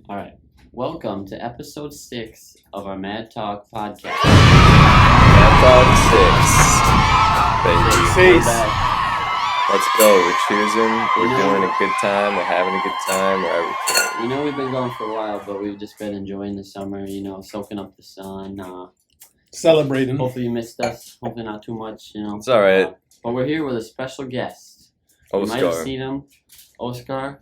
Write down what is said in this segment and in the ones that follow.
All right. Welcome to episode 6 of our Mad Talk podcast. Dog 6. Baby. We're Six. back. Let's go. We're choosing. We're doing a good time. We're having a good time. We're everything. You know we've been going for a while, but we've just been enjoying the summer, soaking up the sun. Celebrating. Hopefully you missed us. Hopefully not too much, It's all right. But we're here with a special guest. You might have OHSCAR. seen him, OHSCAR,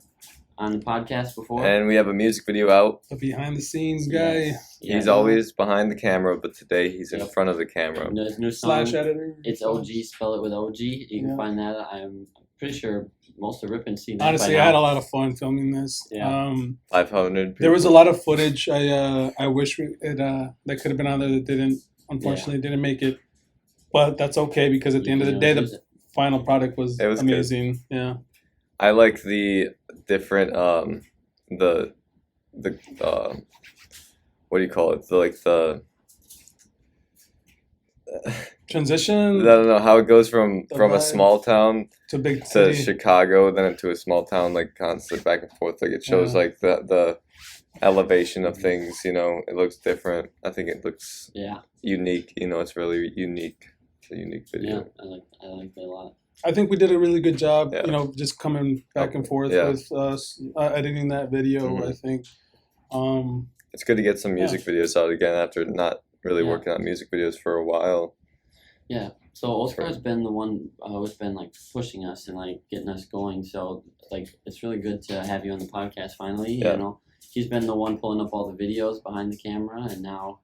on the podcast before. And we have a music video out. The behind the scenes guy. Yes. He's Yeah. always behind the camera, but today he's in Yep. front of the camera. There's a new song. Slash editor. It's OG, spell it with OG. You can Yeah. find that. I'm pretty sure most of Rippon's seen that. Honestly, by I had now. a lot of fun filming this. Yeah. 500 people. There was a lot of footage. I wish that could have been on there that unfortunately didn't make it. But that's okay because at the end of the day, the final product was It was good. amazing. Yeah. I like the different, the what do you call it? The Transition I don't know how it goes from The a vibe. small town to big to city. Chicago, then into a small town, like constant back and forth. Like it shows Yeah. like the elevation of things. It looks different. I think it looks Yeah, unique. It's really unique. It's a unique yeah, video. I like that a lot. I think we did a really good job, Yeah. just coming back and forth Yeah. with us editing that video, Mhm. I think. It's good to get some music videos out again after not really Yeah. working on music videos for a while. Yeah. So Oscar's been the one who's been like pushing us and like getting us going. So like it's really good to have you on the podcast finally. Yeah. He's been the one pulling up all the videos behind the camera, and now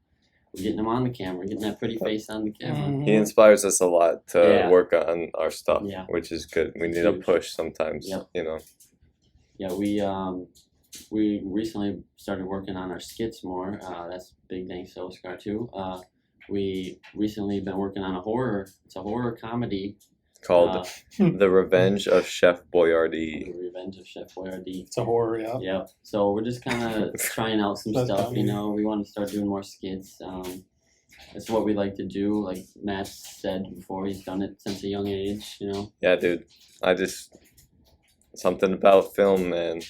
we're getting him on the camera, getting that pretty face on the camera. Mhm. He inspires us a lot to Yeah. work on our stuff, Yeah. which is good. We It's need a huge. push sometimes. Yep. Yeah, we recently started working on our skits more. That's big thanks to Oscar too. We recently been working on it's a horror comedy. Called The Revenge of Chef Boyardee. The Revenge of Chef Boyardee. It's a horror, yeah. Yeah, so we're just kind of trying out some That's stuff. funny. We want to start doing more skits. It's what we like to do. Like Matt said before, he's done it since a young age. Yeah, dude. Something about film, man.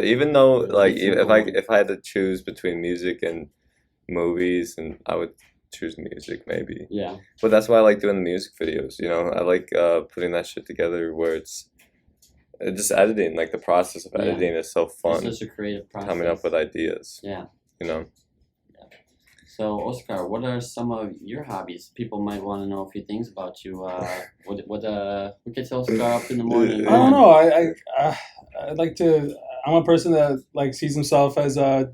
Even though, like, if I had to choose between music and movies, and I would choose music maybe. Yeah, But that's why I like doing the music videos. I like putting that shit together where it's just editing. Like the process of Yeah. editing is so fun. it's such a creative process. Coming up with ideas. Yeah. So Oscar, what are some of your hobbies? People might want to know a few things about you. What gets Oscar up in the morning? I don't know. I like to. I'm a person that like sees himself as a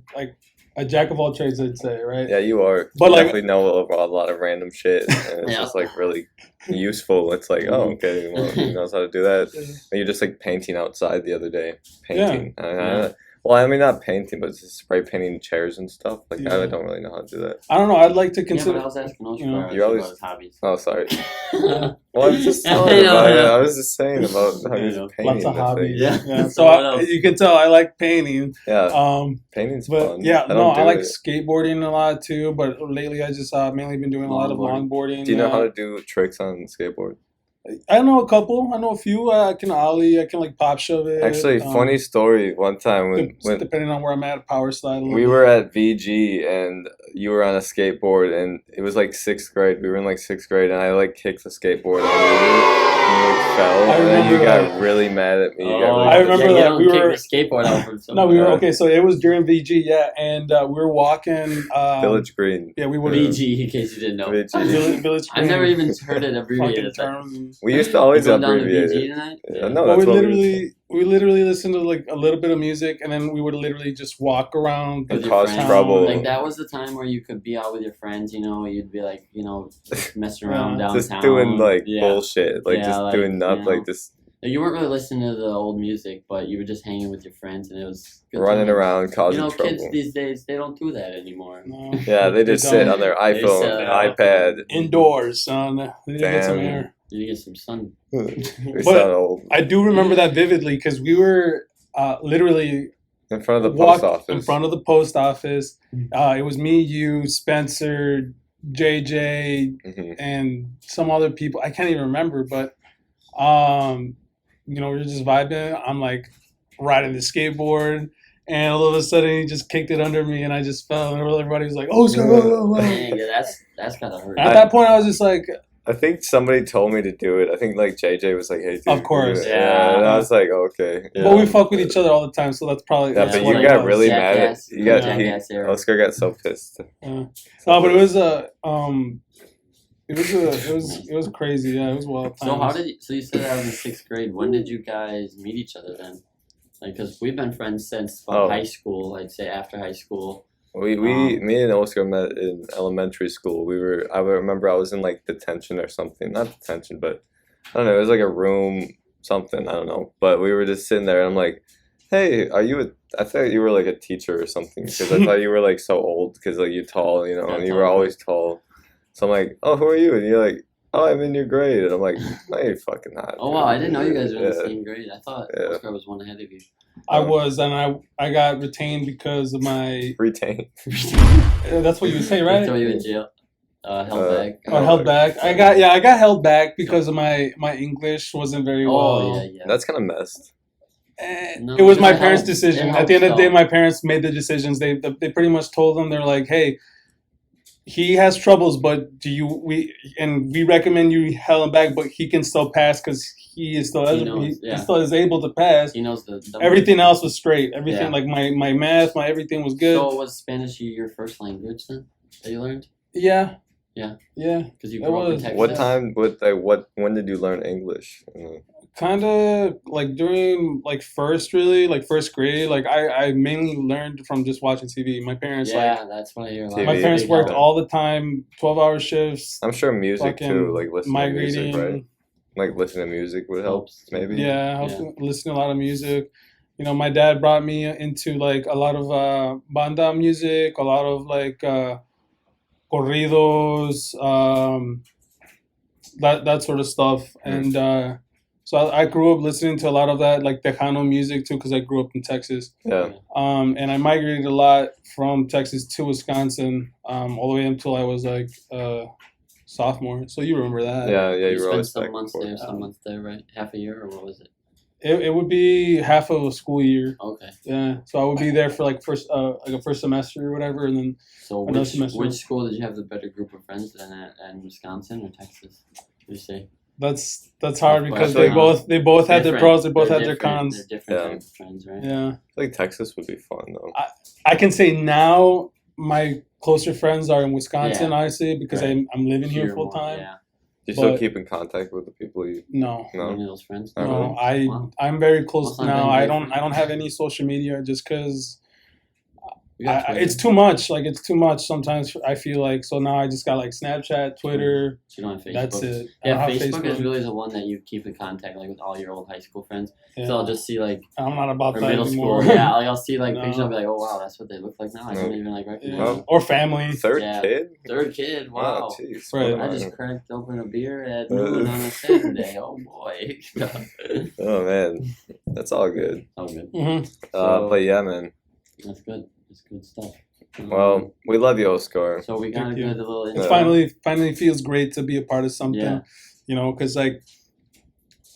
jack of all trades. I'd say, right? Yeah, you are. But, You like- definitely know a lot of random shit, and it's Yeah. just like really useful. It's like, oh, okay, well, he knows how to do that. And you're just like painting outside the other day. Painting. Yeah. Well, I mean, not painting, but just spray painting chairs and stuff. Like, Yeah. I don't really know how to do that. I don't know. I'd like to Yeah, consider. but I was asking Oscar you know, actually you're always- about his hobbies. Oh, sorry. yeah. Well, I was just I telling know, about it. yeah. I was just saying about how I he's know. painting. Lots of the thing. hobbies. Yeah. Yeah. So So what else? you can tell I like painting. Yeah, painting's But fun. yeah, don't I do like it. skateboarding a lot too. But lately, I just mainly been doing a lot of longboarding. Do you know how to do tricks on skateboard? I know a couple. I know a few. I can ollie. I can like pop shove it. Actually, funny story. One time when depending on where I'm at, power slide. A little we bit. were at VG and you were on a skateboard and it was like 6th grade. We were in like 6th grade and I like kicked the skateboard on you and you like fell I and then you remember got that. really mad at me. You Oh, got really I remember yeah, you that. don't We kick were- the skateboard out from No, somewhere. we were okay. So it was during VG, yeah, and we were walking. Village Green. Yeah, we were VG, in case you didn't know. VG. Village. I've never Green. even heard it Fucking abbreviated. terms. We used to always You going down to abbreviate VG it. tonight? Yeah, no, Well, that's we what we literally listened to like a little bit of music, and then we would literally just walk around. With It your caused friends. trouble. Like that was the time where you could be out with your friends. You'd be like, just messing around downtown. just doing like yeah. bullshit, like Yeah, just like, doing nothing, you know. like just You weren't really listening to the old music, but you were just hanging with your friends, and it was good running times. around causing Kids trouble. these days, they don't do that anymore. No. Yeah, they just sit don't. on their They iPhone, sit and on- iPad. Indoors, son. They need to get some Damn. air. You get some sun. We But- sound old. I do remember that vividly because we were literally In front of the walked post office. in front of the post office. It was me, you, Spencer, JJ, Mhm. and some other people. I can't even remember, but we were just vibing. I'm like riding the skateboard. and all of a sudden he just kicked it under me, and I just fell, and everybody was like, "Oh, Oscar!" Whoa, whoa, whoa. Dang, that's gotta hurt. At that point, I was just like, I think somebody told me to do it. I think like JJ was like, "Hey, dude, Of course. do it." And I was like, "Okay." Yeah. but we fuck with each other all the time, so that's probably Yeah, that's but what you it got was. really mad at Jackass. you got Jackass era. Oscar got so pissed. No, but it was it was crazy. Yeah, it was wild times. So you said that was in 6th grade. When did you guys meet each other then? Like, because we've been friends since high school. I'd say after high school. Me and Oscar met in elementary school. I remember I was in like detention or something. Not detention, but I don't know. It was like a room, something. I don't know. But we were just sitting there, and I'm like, "Hey, I thought you were like a teacher or something because I thought you were like so old because like you're tall, you know, and you were always tall." So I'm like, "Oh, who are you?" And you're like, "Oh, I'm in your grade." And I'm like, "No, you're fucking not." Oh wow, I didn't know you guys were in the same grade. I thought Oscar was one ahead of you. I was, and I got retained because of my. Retained. That's what you would say, right? Throw you in jail. Held back. Oh, held back. I got held back because of my English wasn't very well. Oh yeah. That's kind of messed. No, It was my it parents' helps. decision. It At the end of the helps, day, my parents made the decisions. They pretty much told them, they're like, "Hey, he has troubles, but we recommend you held him back, but he can still pass because he is still eligible. knows, He still is able to pass. He knows the Everything else was straight. Everything Yeah. like my math, my everything was good. So was Spanish your first language then that you learned? Yeah. Yeah. Yeah. Because you It grew up in was. Texas. When did you learn English? Kind of like during like first grade. Like I mainly learned from just watching TV. My parents That's what I hear a lot. TV. my parents big worked help. all the time, 12-hour shifts. I'm sure music Fucking too, like listening to music, right? migrating. Like listening to music would help, Helps. maybe. Yeah, I was listening to a lot of music. You know, my dad brought me into like a lot of banda music, a lot of like corridos, that sort of stuff. And so I grew up listening to a lot of that, like Tejano music too, because I grew up in Texas. Yeah. And I migrated a lot from Texas to Wisconsin, all the way until I was like sophomore. So you remember that? Yeah, You you were spent always some back months and there, forth. some months there, right? Half a year, or what was it? It would be half of a school year. Okay. Yeah, so I would be there for like a first semester or whatever, and then So Another semester. which school did you have the better group of friends than at Wisconsin or Texas? Would you say? that's hard Of because course. they both had their Different. pros, they both They're had their different. cons. They're different Yeah. types of friends, right? Yeah, I think Texas would be fun though. I can say now my closer friends are in Wisconsin, Yeah. honestly, because Right. I'm living here Hear full more, time. Yeah. Do you still but- keep in contact with the people you No, know? Any of those friends? Oh, no, really? Wow. I'm very close Must not now. been I different. don't have any social media just because You got Twitter. it's too much. Like it's too much sometimes. I feel like so now I just got like Snapchat, Twitter. So you don't have Facebook. That's it. I Yeah, don't have Facebook is really the one that you keep in contact with all your old high school friends. Yeah. So I'll just see like I'm not about or that middle anymore. school. Yeah, like I'll see like No. pictures. I'll be like, oh wow, that's what they look like now. I don't even like recognize Yeah. them. Or family. Third Yeah. kid? Third kid. Wow. jeez. Right. I just cracked open a beer at noon on a Saturday. Oh boy. Oh man, that's all good. Oh good. Hmm. But yeah, man. That's good. That's good stuff. Well, we love you, Oscar. so we got a Thank you. good little. It Yeah. finally feels great to be a part of something. Yeah. You know, because like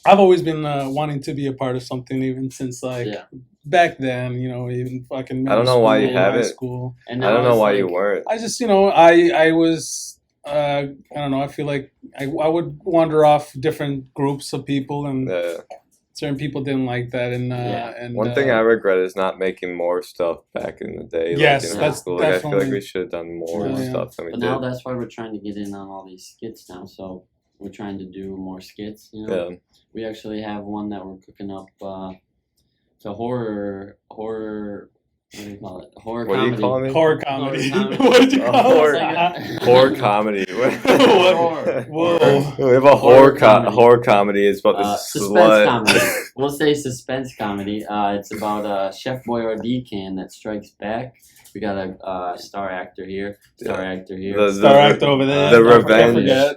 I've always been wanting to be a part of something even since like Yeah. back then. You know, even fucking. I don't know why you middle school, high haven't. School. And I now don't know it's why like, you weren't. I just I was I don't know. I feel like I would wander off different groups of people and Yeah. certain people didn't like that and Yeah. and One thing I regret is not making more stuff back in the day. Yes, like in that's high school. Like, I feel like definitely- we should have done more Yeah. stuff than we But did. now that's why we're trying to get in on all these skits now. So we're trying to do more skits. You know, Yeah. we actually have one that we're cooking up. It's a horror. What do you call it? Horror What do comedy. you call me? horror comedy. Horror comedy. What'd you A call horror- it? Horror comedy. Horror. Whoa. We have a Horror comedy. horror comedy. It's about this Suspense slut. comedy. We'll say suspense comedy. It's about a Chef Boyardee can that strikes back. We got a star actor here. Star actor here. The- Star actor over there. The Don't revenge. forget.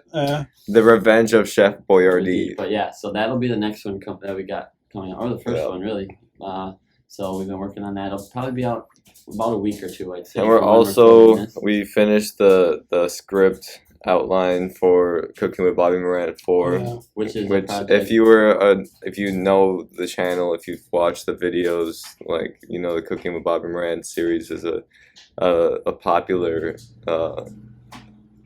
The Revenge of Chef Boyardee. But yeah, so that'll be the next one that we got coming out, or the first Yeah. one really. So we've been working on that. It'll probably be out about a week or two, I'd say. And we're for when also recording this. we finished the script outline for Cooking with Bobby Moran 4. Yeah. which is a Which, project. if you know the channel, if you've watched the videos, like you know, the Cooking with Bobby Moran series is a popular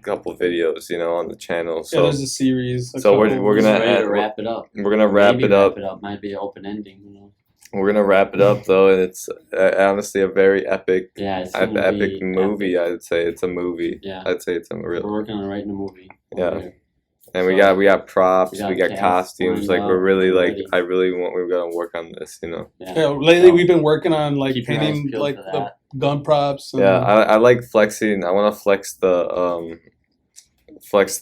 couple videos, you know, on the channel. Yeah, So there's a series. so we're We're gonna ready to add- wrap it up. we're gonna wrap Maybe it up. Wrap it up might be an open ending. You know. We're gonna wrap it up though, and it's honestly a very epic Yeah, it's gonna epic be movie. epic. I'd say it's a movie. Yeah. I'd say it's a We're real. working on writing a movie. Yeah. over here. And So, we got props, we we got got cast costumes. lined Like up, we're really we're like ready. I really want we're gonna work on this. You know. Yeah. Yeah, lately we've been working on like Keep your eyes painting peeled like for the that. gun props. And, Yeah, I like flexing. I want to flex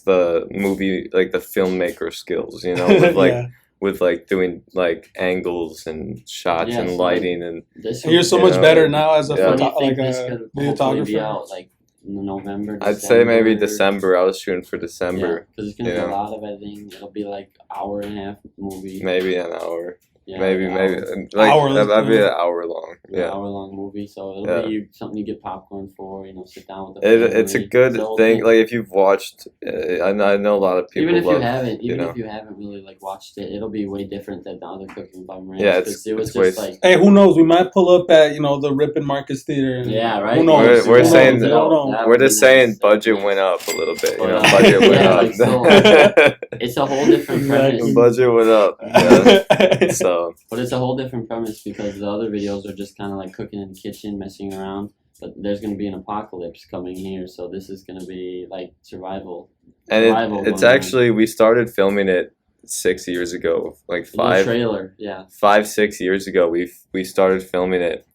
the movie, like the filmmaker skills. You know, with like yeah. with like doing like angles and shots Yeah, and so, lighting and This And you're so You much know, better now as a yeah. When do you photo- think like this a could hopefully be videographer. out? Like November. I'd say maybe December. I was shooting for Yeah, December, because it's gonna be you a know. lot of editing. It'll be like hour and a half movie. maybe an hour, Yeah, maybe an maybe hour, like Hour, that'd be yeah. an hour long. Yeah. hour long movie. So it'll Yeah. be something you get popcorn for. You know, sit down with the It's a family. good It's a whole thing. Like if you've watched, I know a lot of people even if love. you haven't, you even know. if you haven't really like watched it, it'll be way different than the other Cooking by Miranda. Yeah, it's- it was it's way just like Hey, who knows? We might pull up at the Rip and Marcus Theater. And, yeah, right. Who knows? We're Who knows? saying We that- don't know. That We're would be just saying nice. budget went up a little bit. You know, But, budget went yeah, up. like, so- it's a whole different premise. Exactly. Budget went up. Yeah. So But it's a whole different premise because the other videos are just kind of like cooking in the kitchen, messing around. But there's going to be an apocalypse coming here, so this is going to be like survival. and Survival it's going on. actually we started filming it 6 years ago, like The little five. trailer, yeah. 5-6 years ago we started filming it,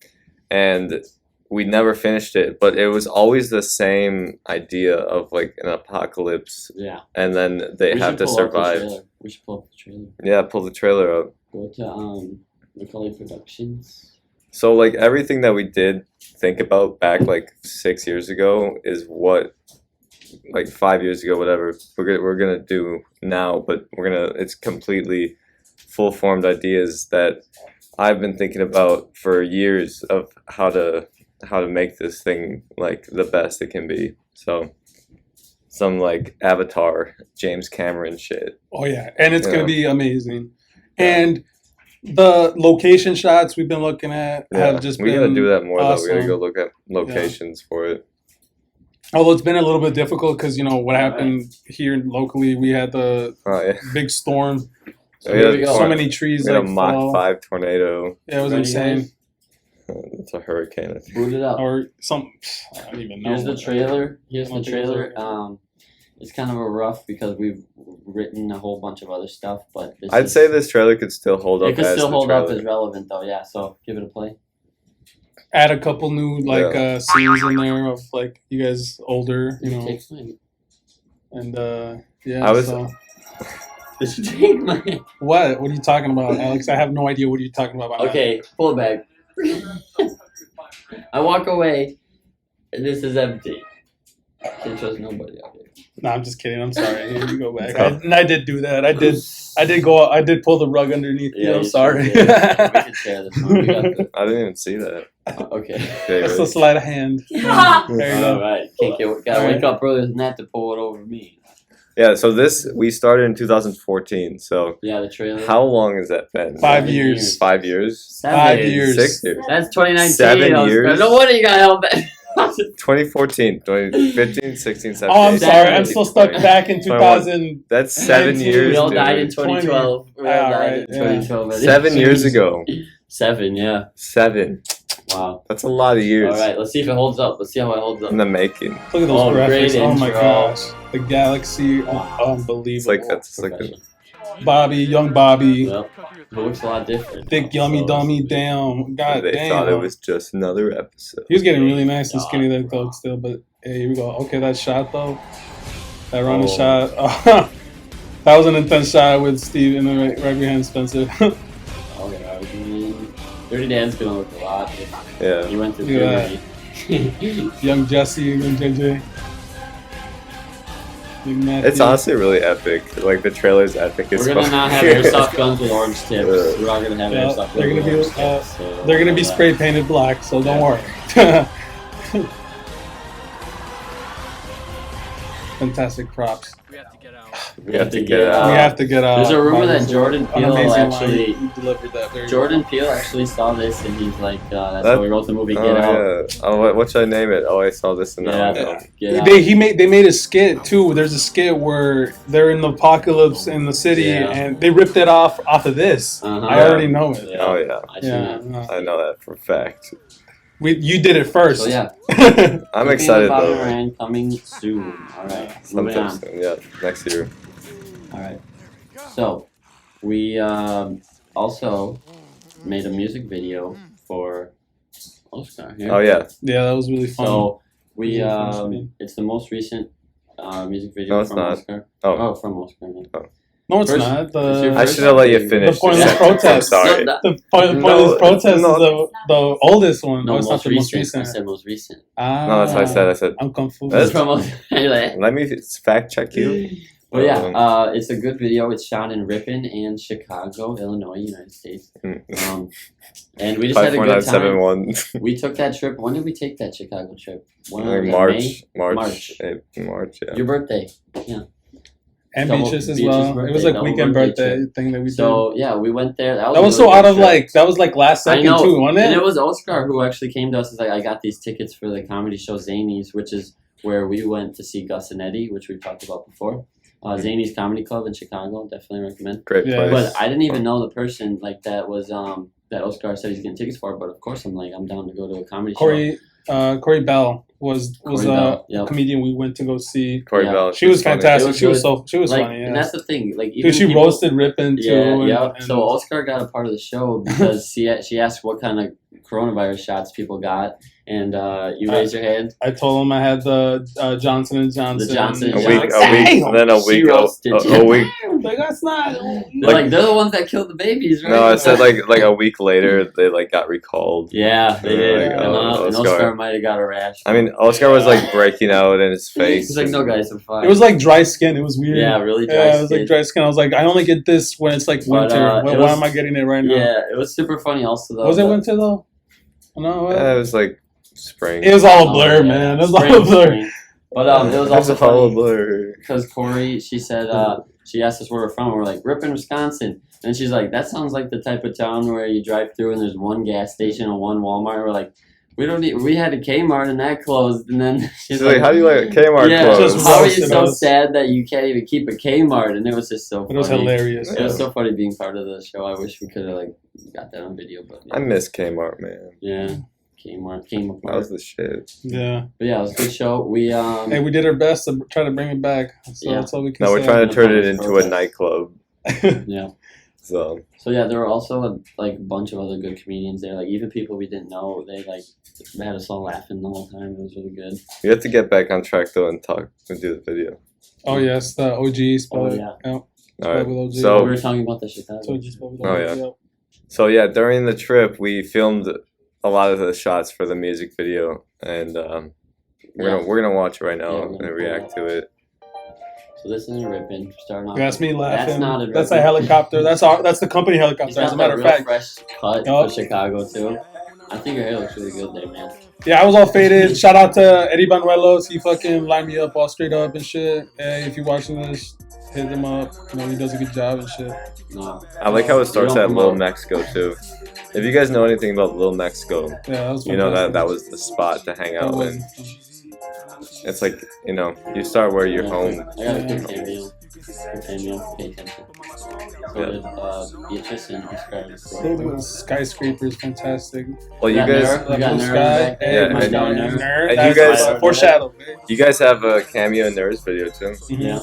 and we never finished it, but it was always the same idea of like an apocalypse, Yeah. and then they We have should to pull up the survive. trailer. We should pull up the trailer. Yeah, pull the trailer up. Go to Macaulay Productions. So like everything that we did think about back like 6 years ago is what, like 5 years ago, whatever we're gonna do now, but it's completely full formed ideas that I've been thinking about for years of how to make this thing like the best it can be. So some like Avatar, James Cameron shit. Oh yeah, and it's Yeah. gonna be amazing. And the location shots we've been looking at have just we been gotta do that more though. We gotta awesome. go look at locations for it. Although it's been a little bit difficult because what happened here locally, we had the Oh yeah. big storm, So We here had we go. so many trees We had a like Mach fell. 5 tornado. Yeah, it was Ready, insane. guys? It's a hurricane. I think. Boot it up. Or some, I don't even know. Here's the trailer. Here's I don't the think it's trailer. over. It's kind of a rough because we've written a whole bunch of other stuff, but I'd say this trailer could still hold up. it could as still the hold up trailer. as relevant though. Yeah, so give it a play. Add a couple new Yeah. scenes in there of like you guys older, Take mine. and yeah. I was- so. Did you take mine? What? What are you talking about, Alex? I have no idea what you're talking about. Okay, pull it back. I walk away, and this is empty. Can't trust nobody out here. No, I'm just kidding. I'm sorry. Here you go back. Okay. I did do that. I did pull the rug underneath you. I'm you sorry. sure did. We could share this one. We got the, I didn't even see that. okay. Okay, That's ready? a sleight of hand. There you All go. right. Gotta wake up earlier than that to pull it over me. Yeah, so we started in 2014. So Yeah, the trailer. how long has that been? 5 7 years. 5 years? 5 years. 6 years? That's 2019. 7 years? No wonder you got held back. 2014, 2015, 16, 17. Oh, I'm 18, sorry. I'm 19, still stuck 20. back in 21. 2000. That's 7 19. years. We all dude. died in 2012. We all Yeah, died right, in 2012. 7 years ago. 7, yeah. 7. Wow. That's a lot of years All right, let's see if it holds up. Let's see how it holds up. in the making. Look at those Oh, great graphics. Oh my intro. gosh. The galaxy. Unbelievable. It's like that's like the, Professional. Bobby, young Bobby. Yep. It looks a lot different. Thick, yummy, So- dummy, damn. God they damn. thought it was just another episode. He was getting really nice and skinny there, though, still. But hey, here we go. Okay, that shot, though. That running Oh. shot. That was an intense shot with Steve and then right behind Spencer. Okay, I was in. Dirty Dan's gonna look a lot different. Yeah. He went through Look at puberty. Young Jesse, young JJ. Big Matthew. It's honestly really epic. Like the trailer's epic. It's We're gonna fun. not have airsoft guns with orange tips. Yeah. We're all gonna have Yeah, airsoft they're guns gonna with be, orange tips. So They're gonna be that. spray painted black, so don't Yeah. worry. fantastic props. We have to get out. We have to get out. There's a rumor that Obviously, Jordan an Peele amazing actually- line. You delivered that very Jordan Peele actually saw this and he's like, that's That- how we wrote the movie Get Oh, Out. yeah. Oh, what should I name it? Oh, I saw this in Yeah, that. Get Out. They made a skit too. There's a skit where they're in the apocalypse in the city, Yeah. and they ripped it off of this. Uh-huh. I already know it. Yeah. Oh, yeah. I seen Yeah, that. no. I know that for a fact. You did it first. So yeah, I'm Cooking excited with Bobby though. Moran coming soon. All right, moving Sometime on. soon. Yeah, next year. All right. So we also made a music video for OHSCAR here. Oh yeah. Yeah, that was really fun. So we Really fun. it's the most recent music video No, it's from not. OHSCAR. Oh, From OHSCAR. Yeah. no, it's First- not. it's your I first should have let you video. finish. The pointless sentence. I'm protest. sorry. No, The pointless No, protest is no. the oldest one. No, No, it's not most the most recent. recent. I said most recent. Ah, No, that's what I said. I said. I'm confused. That's- From you're like, Let me fact check you. well, yeah, it's a good video. It's shot in Ripon and Chicago, Illinois, United States. And we just had a good time. 54971. We took that trip. When did we take that Chicago trip? When Like was it, March. May? March. Yeah. Your birthday. And Double- Beaches as Beaches well. birthday, It was like double weekend birthday birthday thing that we did. So yeah, we went there. That was a so really out good of trip. like that was like last I second know, too, wasn't and it? it was OHSCAR who actually came to us and was like, I got these tickets for the comedy show Zanies, which is where we went to see Gus and Eddie, which we've talked about before. Zanies Comedy Club in Chicago, definitely recommend. Great Yeah. place. But I didn't even know the person like that was that OHSCAR said he's getting tickets for. But of course, I'm like, I'm down to go to a comedy show. Corey Bell was Corey Bell, a yep. comedian we went to go see. Corey Yeah. Bell. She was funny. fantastic. It was She was Like, funny. and Yeah. that's the thing. Like, even Dude, she people- roasted Ripon too. Yeah, and- yeah. and- So OHSCAR got a part of the show because she asked what kind of coronavirus shots people got, and you raised your hand. I told him I had the Johnson and Johnson. The Johnson A and week, Johnson. then a She week, roasted a you. week. Like that's not. They're like they're the ones that killed the babies, right? No, I said like a week later they like got recalled. Yeah, they did. Yeah. And OHSCAR. OHSCAR might have got a rash. I mean, Oscar was like breaking out in his face. he's like, no, guys, I'm fine. It was like dry skin. It was weird. yeah, really dry. Yeah, it was like skin. dry skin. I was like, I only get this when it's like But, winter. it Why was- am I getting it right now? Yeah, it was super funny. Also, though, Was it but- winter though? No, Yeah, it was like spring. it was all a Oh, blur, yeah. man. It was Spring, all a blur. spring. But it was It's also a follow funny blur. because Corey, she said, she asked us where we're from. And we're like, Ripon, Wisconsin. And she's like, that sounds like the type of town where you drive through and there's one gas station and one Walmart. We're like, we don't need. We had a Kmart and that closed. And then She's like, how do you like Kmart yeah, clothes? Just how are you roasted so us. sad that you can't even keep a Kmart? And it was just so It funny. was hilarious. It was so funny being part of the show. I wish we could have like got that on video, but I miss Kmart, man. yeah, Kmart. That was the shit. Yeah. But yeah, it was a good show. We Hey, we did our best to try to bring it back. So Yeah. that's all we can No, say. we're trying to turn it That's into a perfect. nightclub. yeah. So So yeah, there were also like a bunch of other good comedians there. Like even people we didn't know, they had us all laughing the whole time. It was really good. we have to get back on track though and talk and do the video. Oh yes, the OG spell. Oh, it. yeah. Yeah. All Spell right. with OG. we So were talking about the Chicago. So just spell with Oh, OG, yeah. yep. So yeah, during the trip we filmed a lot of the shots for the music video, and we're gonna watch it right now Yeah, we're gonna and react to it. So this is Ripon starting off. That's me laughing. That's not a That's a Ripon. helicopter. That's the company He's helicopter. got As a matter that of real fact. fresh cut Yup. for Chicago too. I think your hair looks really good there, man. Yeah, I was all faded. Shout out to Eddie Banuelos. He fucking lined me up all straight up and shit. Hey, if you're watching this, hit him up. You know, he does a good job and shit. No. I like how it starts don't at Little promote. Mexico too. If you guys know anything about Little Mexico, Yeah, that was you know fantastic. that was the spot to hang That out was- in. It's like, you know, you start where you're home. I got a good cameo. Good cameo. Pay attention. So Yeah. did Beatrice and Oscar. The skyscraper is fantastic. Well, you got guys, Nerd. The We got blue Nerd sky. back there. Yeah, My and- dog Nerd. Nerd. And That's you guys- foreshadow. Babe. you guys have a cameo in Nerd's video too. Mhm. Yeah.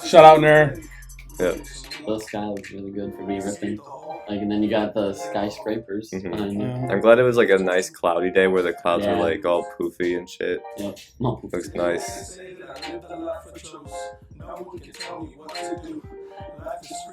Shout out Nerd. Yeah. The sky looks really good for me, Ripon. Like, and then you got the skyscrapers Mhm. behind you. Yeah. I'm glad it was like a nice cloudy day where the clouds Yeah. were like all poofy and shit. Yep. No. Looks nice.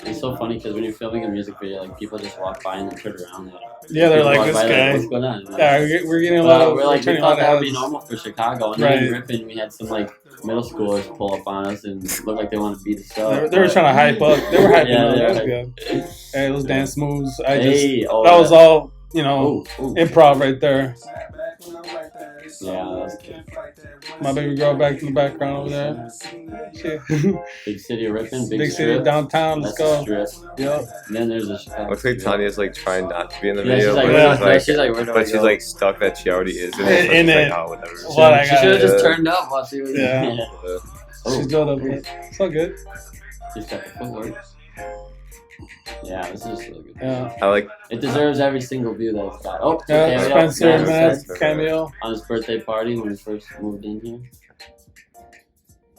It's so funny because when you're filming a music video, like people just walk by and then turn around. Yeah, they're People like walk this by, guy. What's going on? Yeah, we're getting a lot of. We're like, we turning thought a lot that of would be heads. normal for Chicago, and then in Right. Ripon we had some like middle schoolers pull up on us and look like they want to beat us up. They were trying to hype up. They were hyping Yeah, up. they That were was hyping. good. Hey, those dance moves. Hey, oh, That was yeah. all, you know, Ooh, ooh. improv right there. Yeah, that's good. My baby girl back in the background over there. Yeah. Big city ripping, big, Big city strip. downtown. Let's That's go. the strip. Yep. And then there's the Chicago. Looks like strip. Tanya's like trying not to be in the Yeah, video, she's like, but yeah. she's like, she's like, where do I but she's go? like stuck that she already is in it. So In she's it. like, oh, whatever. What I She got. should have just Yeah. turned up while she was. Yeah. Oh, She's good up there. It's all good. she's got the footwork. Yeah, this is really good. Yeah. I like. It deserves every single view that it's got. Oh, Yeah, cameo. Spencer Nice. Matt cameo. On his birthday party when he first moved in here.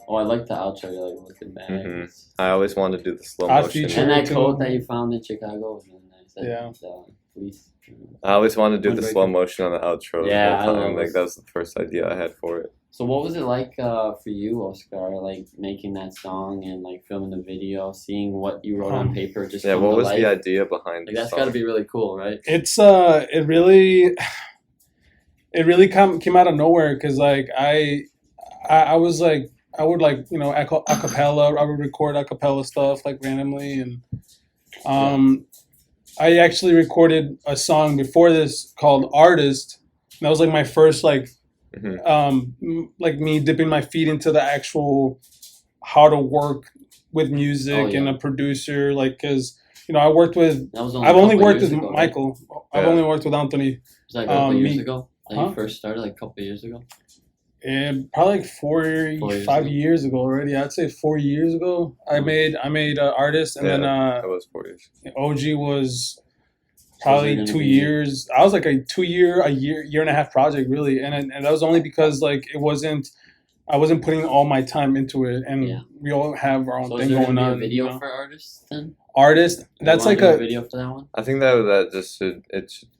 Oh, I like the outro. You're like looking back. Mhm. I always wanted to do the slow I motion. feature- And that too. coat that you found in Chicago was really nice. That, Yeah. Police. I always wanted to do the Windbreaker. slow motion on the outro. Yeah, that I time. love Like it. that was the first idea I had for it. So what was it like for you, OHSCAR? Like making that song and like filming the video, seeing what you wrote on paper, just Yeah, come what to was life? the idea behind Like the that's song? got to be really cool, right? It's it really came out of nowhere because like I was like I would like acapella. I would record acapella stuff like randomly, and I actually recorded a song before this called "Artist." And that was like my first like like me dipping my feet into the actual how to work with music Oh, yeah. and a producer, like because I worked with. That was I've only a couple worked years with ago, right? Michael. I've Yeah. only worked with Anthony. It was like a couple years me- ago. That Huh? you first started, like a couple years ago. And probably like 5 ago. years ago already. I'd say 4 years ago. I made Artist, and then That was 4 years. OG was So is probably it gonna 2 be- years. I was like a year and a half project really, and that was only because like I wasn't putting all my time into it, and Yeah. we all have our own So is thing there going gonna be on. a video you know? for artists then? Artist. You That's wanna like do a. video for that one. I think that just should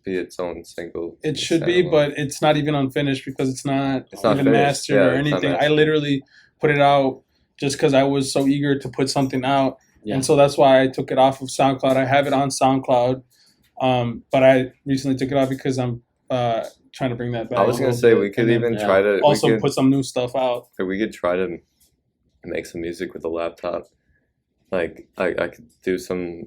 be its own single. It should be, standalone. but it's not even unfinished because it's not It's not even finished. mastered Yeah, or it's not anything. I mastered. literally put it out just because I was so eager to put something out, Yeah. and so that's why I took it off of SoundCloud. I have it on SoundCloud, but I recently took it off because I'm trying to bring that back. I was a gonna little say bit, we could and then even yeah. try to also we could, put some new stuff out. we could try to make some music with a laptop. Like I could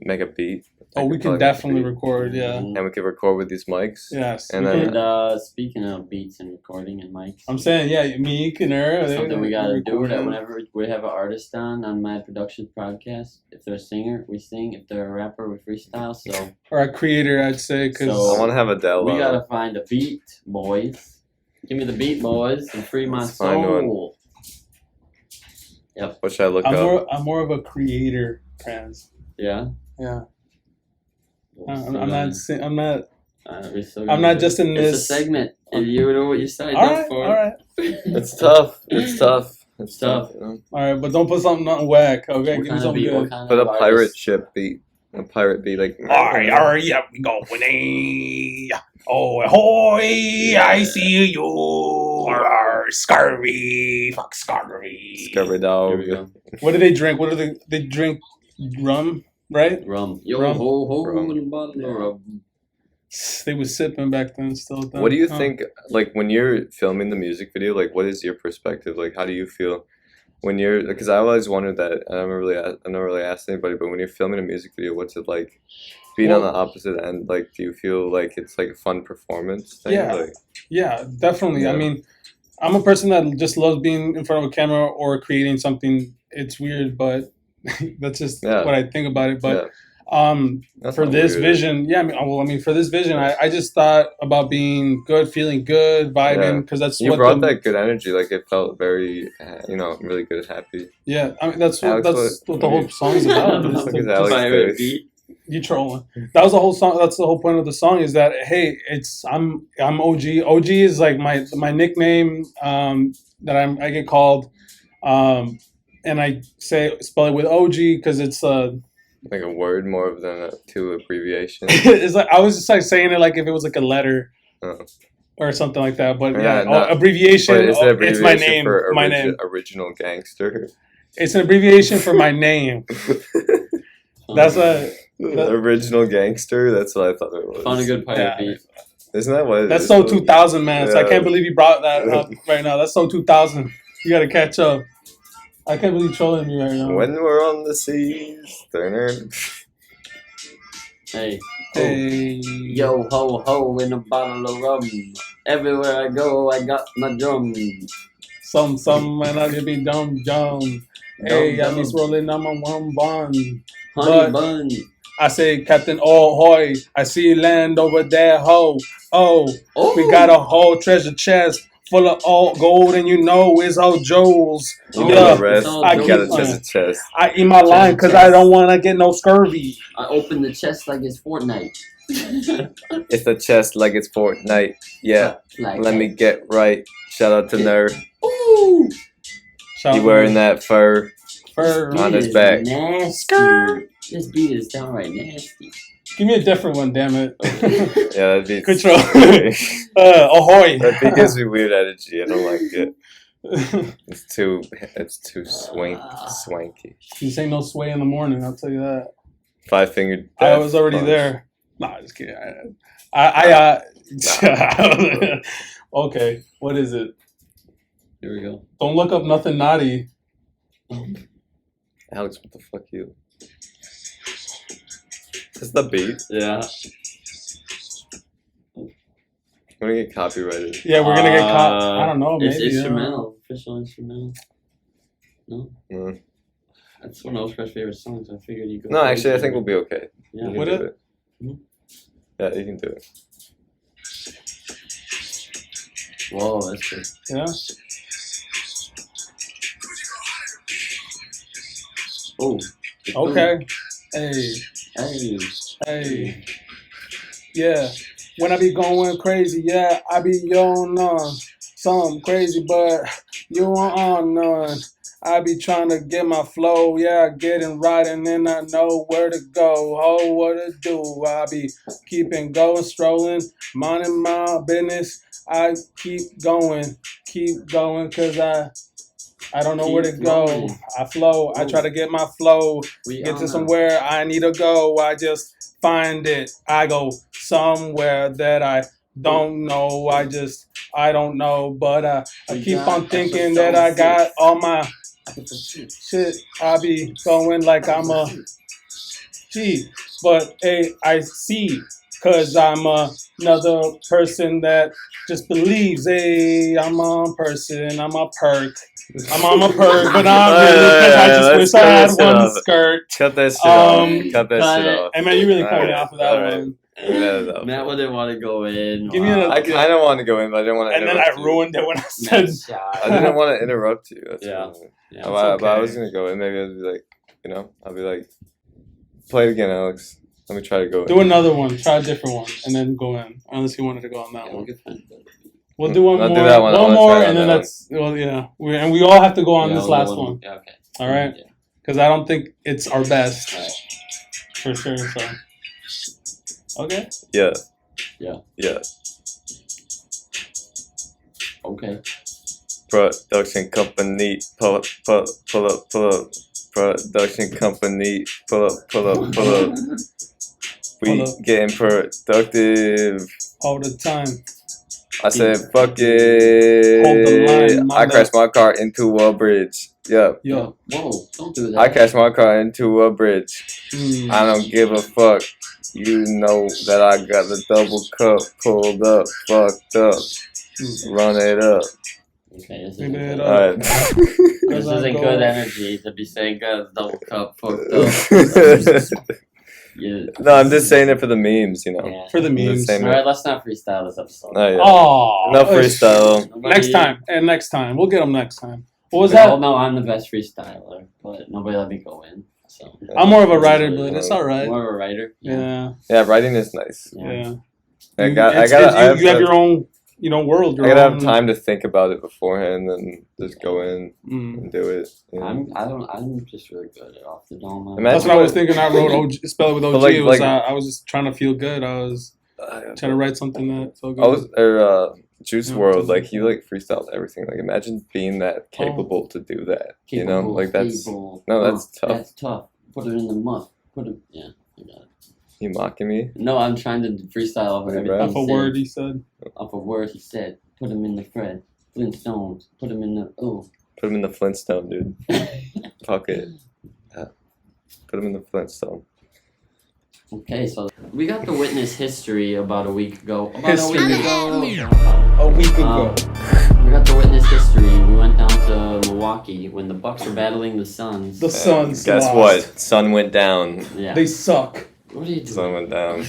make a beat. Oh, we could can probably make a definitely beat. record. Yeah. Mhm. And we could record with these mics. Yes. And we then- can- And speaking of beats and recording and mics, I'm saying, yeah, me and her. something we gotta do record that them. whenever we have an artist on Mad Productions podcast. If they're a singer, we sing. If they're a rapper, we freestyle. So Or a creator, I'd say, because I want to have Adele. we on. gotta find a beat, boys. Give me the beat, boys, and free my Let's find one. soul. What should I look up? I'm more of a creator, trans. Yeah. Yeah. We'll I'm still not. gonna- I'm not. we still I'm gonna not do just it. in It's this. a segment, and you know what you signed All up right. for. All right. It's tough. It's tough. It's Tough. tough. You know? All right. But don't put something on whack. Okay. What Give me kind of something beat? What good. kind Put a of pirate artist? ship beat. A pirate beat like. Yeah, we go. Oh, ahoy! I see you. Scurvy. Fuck scurvy. Discover Here dog. we go. What do they drink? What do they drink? Rum, right? Rum. Yo, Rum. ho, Rum. with a bottle of rum. They was sipping back then. Still. What do you Huh. think? Like when you're filming the music video, like what is your perspective? Like how do you feel when you're? Because I always wondered that. I never really asked anybody, but when you're filming a music video, what's it like? Being on the opposite end, like, do you feel like it's like a fun performance thing? Yeah. Like, Yeah, definitely. I Yeah. mean, I'm a person that just loves being in front of a camera or creating something. It's weird, but that's just Yeah. what I think about it. But that's for not this weird. vision, yeah, for this vision, I just thought about being good, feeling good, vibing, Yeah. because that's You what brought that good energy. Like it felt very, really good, happy. Yeah, I mean that's Alex, what the whole song's about. is Look to- at Alex. Pirate face. beat. You trolling. That was the whole song. That's the whole point of the song is that hey, I'm OG. OG is like my nickname that I get called, and I spell it with OG because it's Like a word more than two abbreviations. it's like I was just like saying it like if it was like a letter Oh. or something like that. But Yeah, yeah, no, abbreviation. But it's an It's my abbreviation name. for My name. original gangster. It's an abbreviation for my name. That's a. Original gangster. That's what I thought it was. Found a good pirate Yeah. beat. Isn't that what? it That's is? so 2000, man. So I Yeah. can't believe you brought that up right now. That's so 2000. You got to catch up. I can't believe you're trolling me right now. When we're on the seas. Hey. Hey. Yo, ho, ho, in a bottle of rum. Everywhere I go, I got my drum. Some, and I could be dumb. Hey, I be rolling on my one bun. Honey bun. I say, Captain Ahoy, I see you land over there, ho. Oh, we got a whole treasure chest full of all gold, and you know it's all jewels. You Yeah, know the rest. I You keep got a playing. chest. I eat my line because I don't want to get no scurvy. I open the chest like it's Fortnite. It's the chest like it's Fortnite. Yeah. Like Let me get right. Shout out to Nerd. Ooh. He wearing that fur Fur. on his back. Nasty. This beat is downright nasty. Give me a different one, damn it. Yeah, that beats. Control. Ahoy. That beat gives me weird energy. I don't like it. It's too swanky. This ain't no sway in the morning, I'll tell you that. 5-fingered. I was already there. Nah, just kidding. Okay, what is it? Here we go. Don't look up nothing naughty. Alex, what the fuck you? Is the beat? Yeah. We're gonna get copyrighted. Yeah, we're gonna get caught. I don't know, It's maybe. instrumental. Official instrumental. No? Mm. That's one of Oscar's favorite songs. I figured you go. No, actually, I think we'll be okay. Yeah. You can Would do it? it. Mhm. Yeah, you can do it. Whoa, that's good. Yeah. Oh. Okay. Hey. Hey. Hey. Yeah. When I be going crazy, yeah, I be on something crazy, but you aren't on none. I be trying to get my flow, yeah, getting right, and then I know where to go, oh, what to do. I be keeping going, strolling, minding my business. I keep going, cause I don't know where to Keep go. flowing. I flow, I try to get my flow, We get on to a- somewhere I need to go. I just find it. I go somewhere that I don't know. I don't know, but I We keep got on thinking episode that I got 6. all my shit. I be going like I'm a G, but hey, I see, cause I'm another person that just believes. Hey, I'm a person. I'm a perk. I'm a perk, but not really, cause I just Let's wish I had cut this one off. skirt. Cut that shit Cut off. Cut that cut shit it. off. Hey man, you really cut me Alright, off of that alright. one. Yeah, Matt wouldn't want to go in. Give me a- I kind of want to go in, but I didn't want to And then interrupt I you. ruined it when I said. Matt shot. I didn't want to interrupt you. That's Yeah. what- Yeah, but I okay. was gonna go in. Maybe I'd be like, I'll be like, play it again, Alex. Let me try to go in. Do another one. Try a different one, and then go in. Unless you wanted to go on that Yeah, one. we could find it. We'll do one I'll more. do that one. I One wanna more, try and then that that's yeah. We all have to go on Yeah, this we'll last go one. Yeah, okay. All right, Yeah. because I don't think it's our best All right. for sure. So okay. Yeah. Yeah. Yeah. Okay. Production company, pull up. Production company, pull up. We Pull up. getting productive. All the time. I said, fuck it. Hold the line, I crashed my car into a bridge. Yeah. Yo. Whoa, don't do that. I crashed my car into a bridge. Mm. I don't give a fuck. You know that I got the double cup pulled up, fucked up. Run it up. Okay, this Maybe isn't it good. Alright. This isn't good energy to be saying good double cup fucked up. Yeah. No, I'm just saying it for the memes, Yeah. For the I'm just memes. saying Alright, let's not freestyle this episode. Oh, yeah. Oh. No freestyle. Nobody- Next time, and next time, we'll get them next time. What was We all that? know I'm the best freestyler, but nobody let me go in. So I'm more of a writer, but it's all right. more of a writer. Yeah. Yeah, writing is nice. Yeah. I You- got. I it's- gotta. it's- I have you have to- your own, world. Your I gotta own, have time to think about it beforehand and just go in Mm. and do it. You know? I'm just really good at off the dome. Imagine That's what I was thinking. I wrote OG, spell it with OG. But like- it was, like- I was just trying to feel good. I was trying to write something that felt good. I was Juice Yeah. WRLD, like he like freestyles everything. Like imagine being that capable to do that. You know, Capable, like that's capable. no, that's tough. That's tough. Put it in the muff. Put it. Yeah, I got it. You mocking me? No, I'm trying to freestyle over Right, everything. right. Off a he word said. he said. Off a word he said. Put him in the Fred Flintstones. Put him in the Put him in the Flintstone, dude. Fuck it. Yeah. Put him in the Flintstone. Okay, so we got to witness history about a week ago. History. A week ago. A week ago. We got to witness history. We went down to Milwaukee when the Bucks were battling the Suns. The Suns Guess lost. what? Sun went down. Yeah. They suck. What are you doing? Sun went down.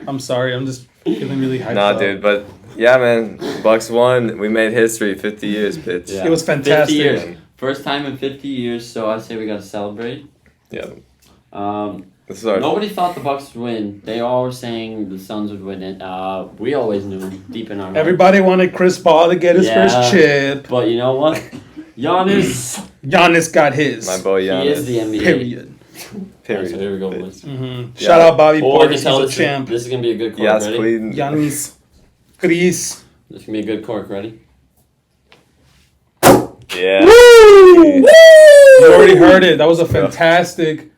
I'm sorry. I'm just feeling really hyped Nah, up. dude, but yeah, man. Bucks won. We made history. 50 years, bitch. Yeah. It was 50 fantastic. years. First time in 50 years, so I say we got to celebrate. Yeah. Um, This is our Nobody thought the Bucks would win. They all were saying the Suns would win it. We always knew deep in our heart. Everybody wanted Chris Paul to get his Yeah. first chip. But you know what? Giannis. Giannis got his. my boy Giannis. He is the NBA. Period. Period. So here we go, boys. Mm-hmm. Shout out Bobby Oh, I can Portis. He's tell a this, champ. this is gonna be a good cork. Yes, Ready? please. Giannis. Chris. This is gonna be a good cork. Ready? Yeah. Woo! You already heard it. That was a fantastic.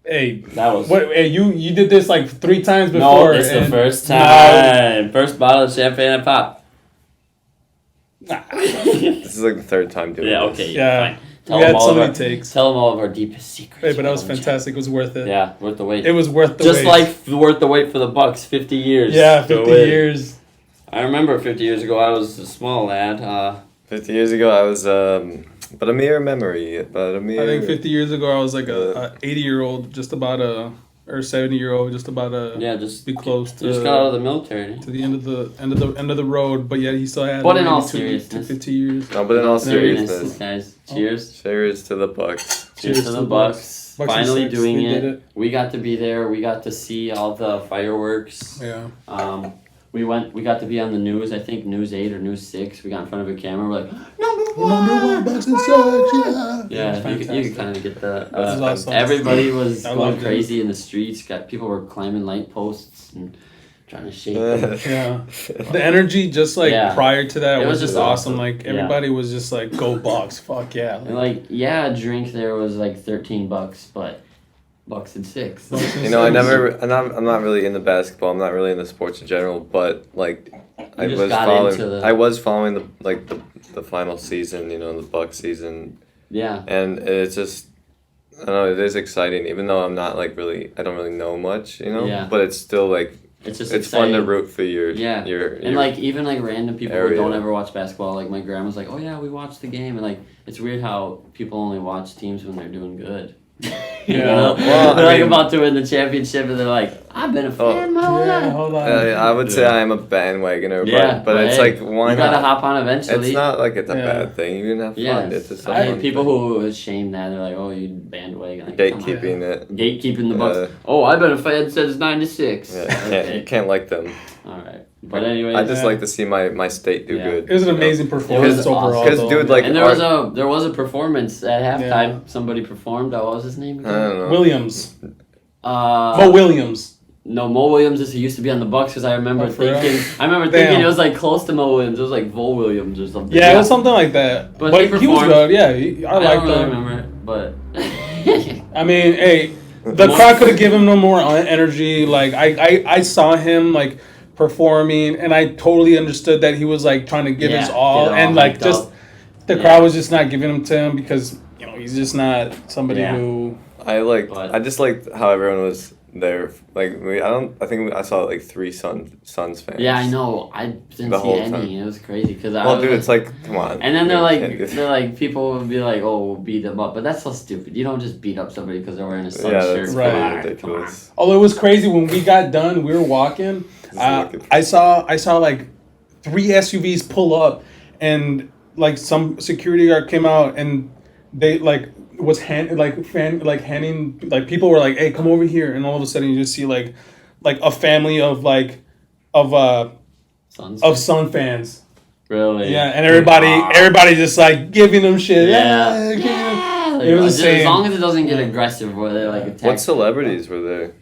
Hey, That was. what? Hey, you did this like 3 times No, before. it's the and- first No. time. First bottle of champagne I pop. This is like the third time doing Yeah. this. Okay. Yeah. Fine. We had so of many our, takes. Tell them all of our deepest secrets. Hey, but that was Bottle of fantastic. It was worth it. champagne. Yeah, worth the wait. It was worth the Just wait. like worth the wait for the Bucks. 50 years. Yeah, to 50 win. years. I remember 50 years ago. I was a small lad. 50 years ago, I was, but a mere memory. But a mere. I think 50 years ago, I was like a 80-year-old, just about or 70-year-old, just about yeah, just be close to just got out of the military. to the end of the road. But yet he still had. But in maybe all 2 seriousness. to 50 years. No, but in all Seriousness, seriousness, guys. Cheers. cheers to the Bucks. Cheers to the Bucks. Bucks and Finally six, doing they it. did it. We got to be there. We got to see all the fireworks. Yeah. We got to be on the news. I think News 8 or News 6. We got in front of a camera. We're like, Number one, Bucks and Sox, yeah, It was you could fantastic. kind of get the. This is awesome. Everybody was I going loved it. crazy in the streets. People were climbing light posts and trying to shake. them. Yeah. The energy just like Yeah. prior to that It was was just just awesome. awesome. Like Yeah. everybody was just like, go Bucks, fuck yeah. And like, yeah, a drink there was like $13, but Bucks and 6. Bucks and You know, six. I'm not really into basketball. I'm not really into sports in general. But like, I just was got following. into the- I was following the final season. You know, the Bucks season, Yeah. and it's just. I don't know. It is exciting, even though I'm not like really. I don't really know much. You know. Yeah. But it's still like It's just it's fun exciting. to root for your. Yeah. Your. And like even like random people who area. don't ever watch basketball, like my grandma's like, oh yeah, we watched the game, and like it's weird how people only watch teams when they're doing good. You Yeah. know? Well, they're I like mean- about to win the championship, and they're like, I've been a fan my whole Yeah, life. hold on. I would say I am a bandwagoner, Yeah, but it's hey, like why you gotta not? hop on eventually. It's not like it's a Yeah. bad thing. You can have fun. Yes. It's just a I fun hate people thing. who shame that. They're like, oh, you bandwagon. Like, come on. Gatekeeping it. Gatekeeping the Bucks. Oh, I've been a fan since '96. Yeah, you can't like them. All right, but anyway. I just Yeah. like to see my state do Yeah. good. It was an you know? amazing performance It was awesome. overall. 'Cause, though. dude, like- and there was a performance at halftime. Yeah. Somebody performed. What was his name? I Again? don't know. Williams. Uh, Mo Williams. No, Mo Williams is who used to be on the Bucks because I remember Oh, for real? thinking. I remember Damn. thinking it was like close to Mo Williams. It was like Vol Williams or something. Yeah, it was something like that. But But, he he was performed. good. Yeah, I I liked don't really him. remember it, but. I mean, hey, the crowd could have given him no more energy. Like I saw him like performing, and I totally understood that he was like trying to give his Yeah, all, get it all and like hyped just up. the Yeah. crowd was just not giving him to him because he's just not somebody Yeah. who. But- I just liked how everyone was there. Like I think I saw like 3 Suns fans. Yeah, I know. I didn't The see whole any. time. It was crazy because I. Well, was dude, like- it's like come on. And then they're You can't do like, that. people would be like, oh, we'll beat them up, but that's so stupid. You don't just beat up somebody because they're wearing a Sun yeah, shirt. that's Right. Come on, pretty come on. ridiculous. Although it was crazy when we got done, we were walking. I saw like 3 SUVs pull up, and like some security guard came out, and they like was handing like people were like, "Hey, come over here," and all of a sudden you just see like a family of Suns. Sun fans. Really? Yeah, and everybody just like giving them shit. Yeah. give them- Yeah. It was Just the as same. long as it doesn't get aggressive where they like attack. What celebrities were there?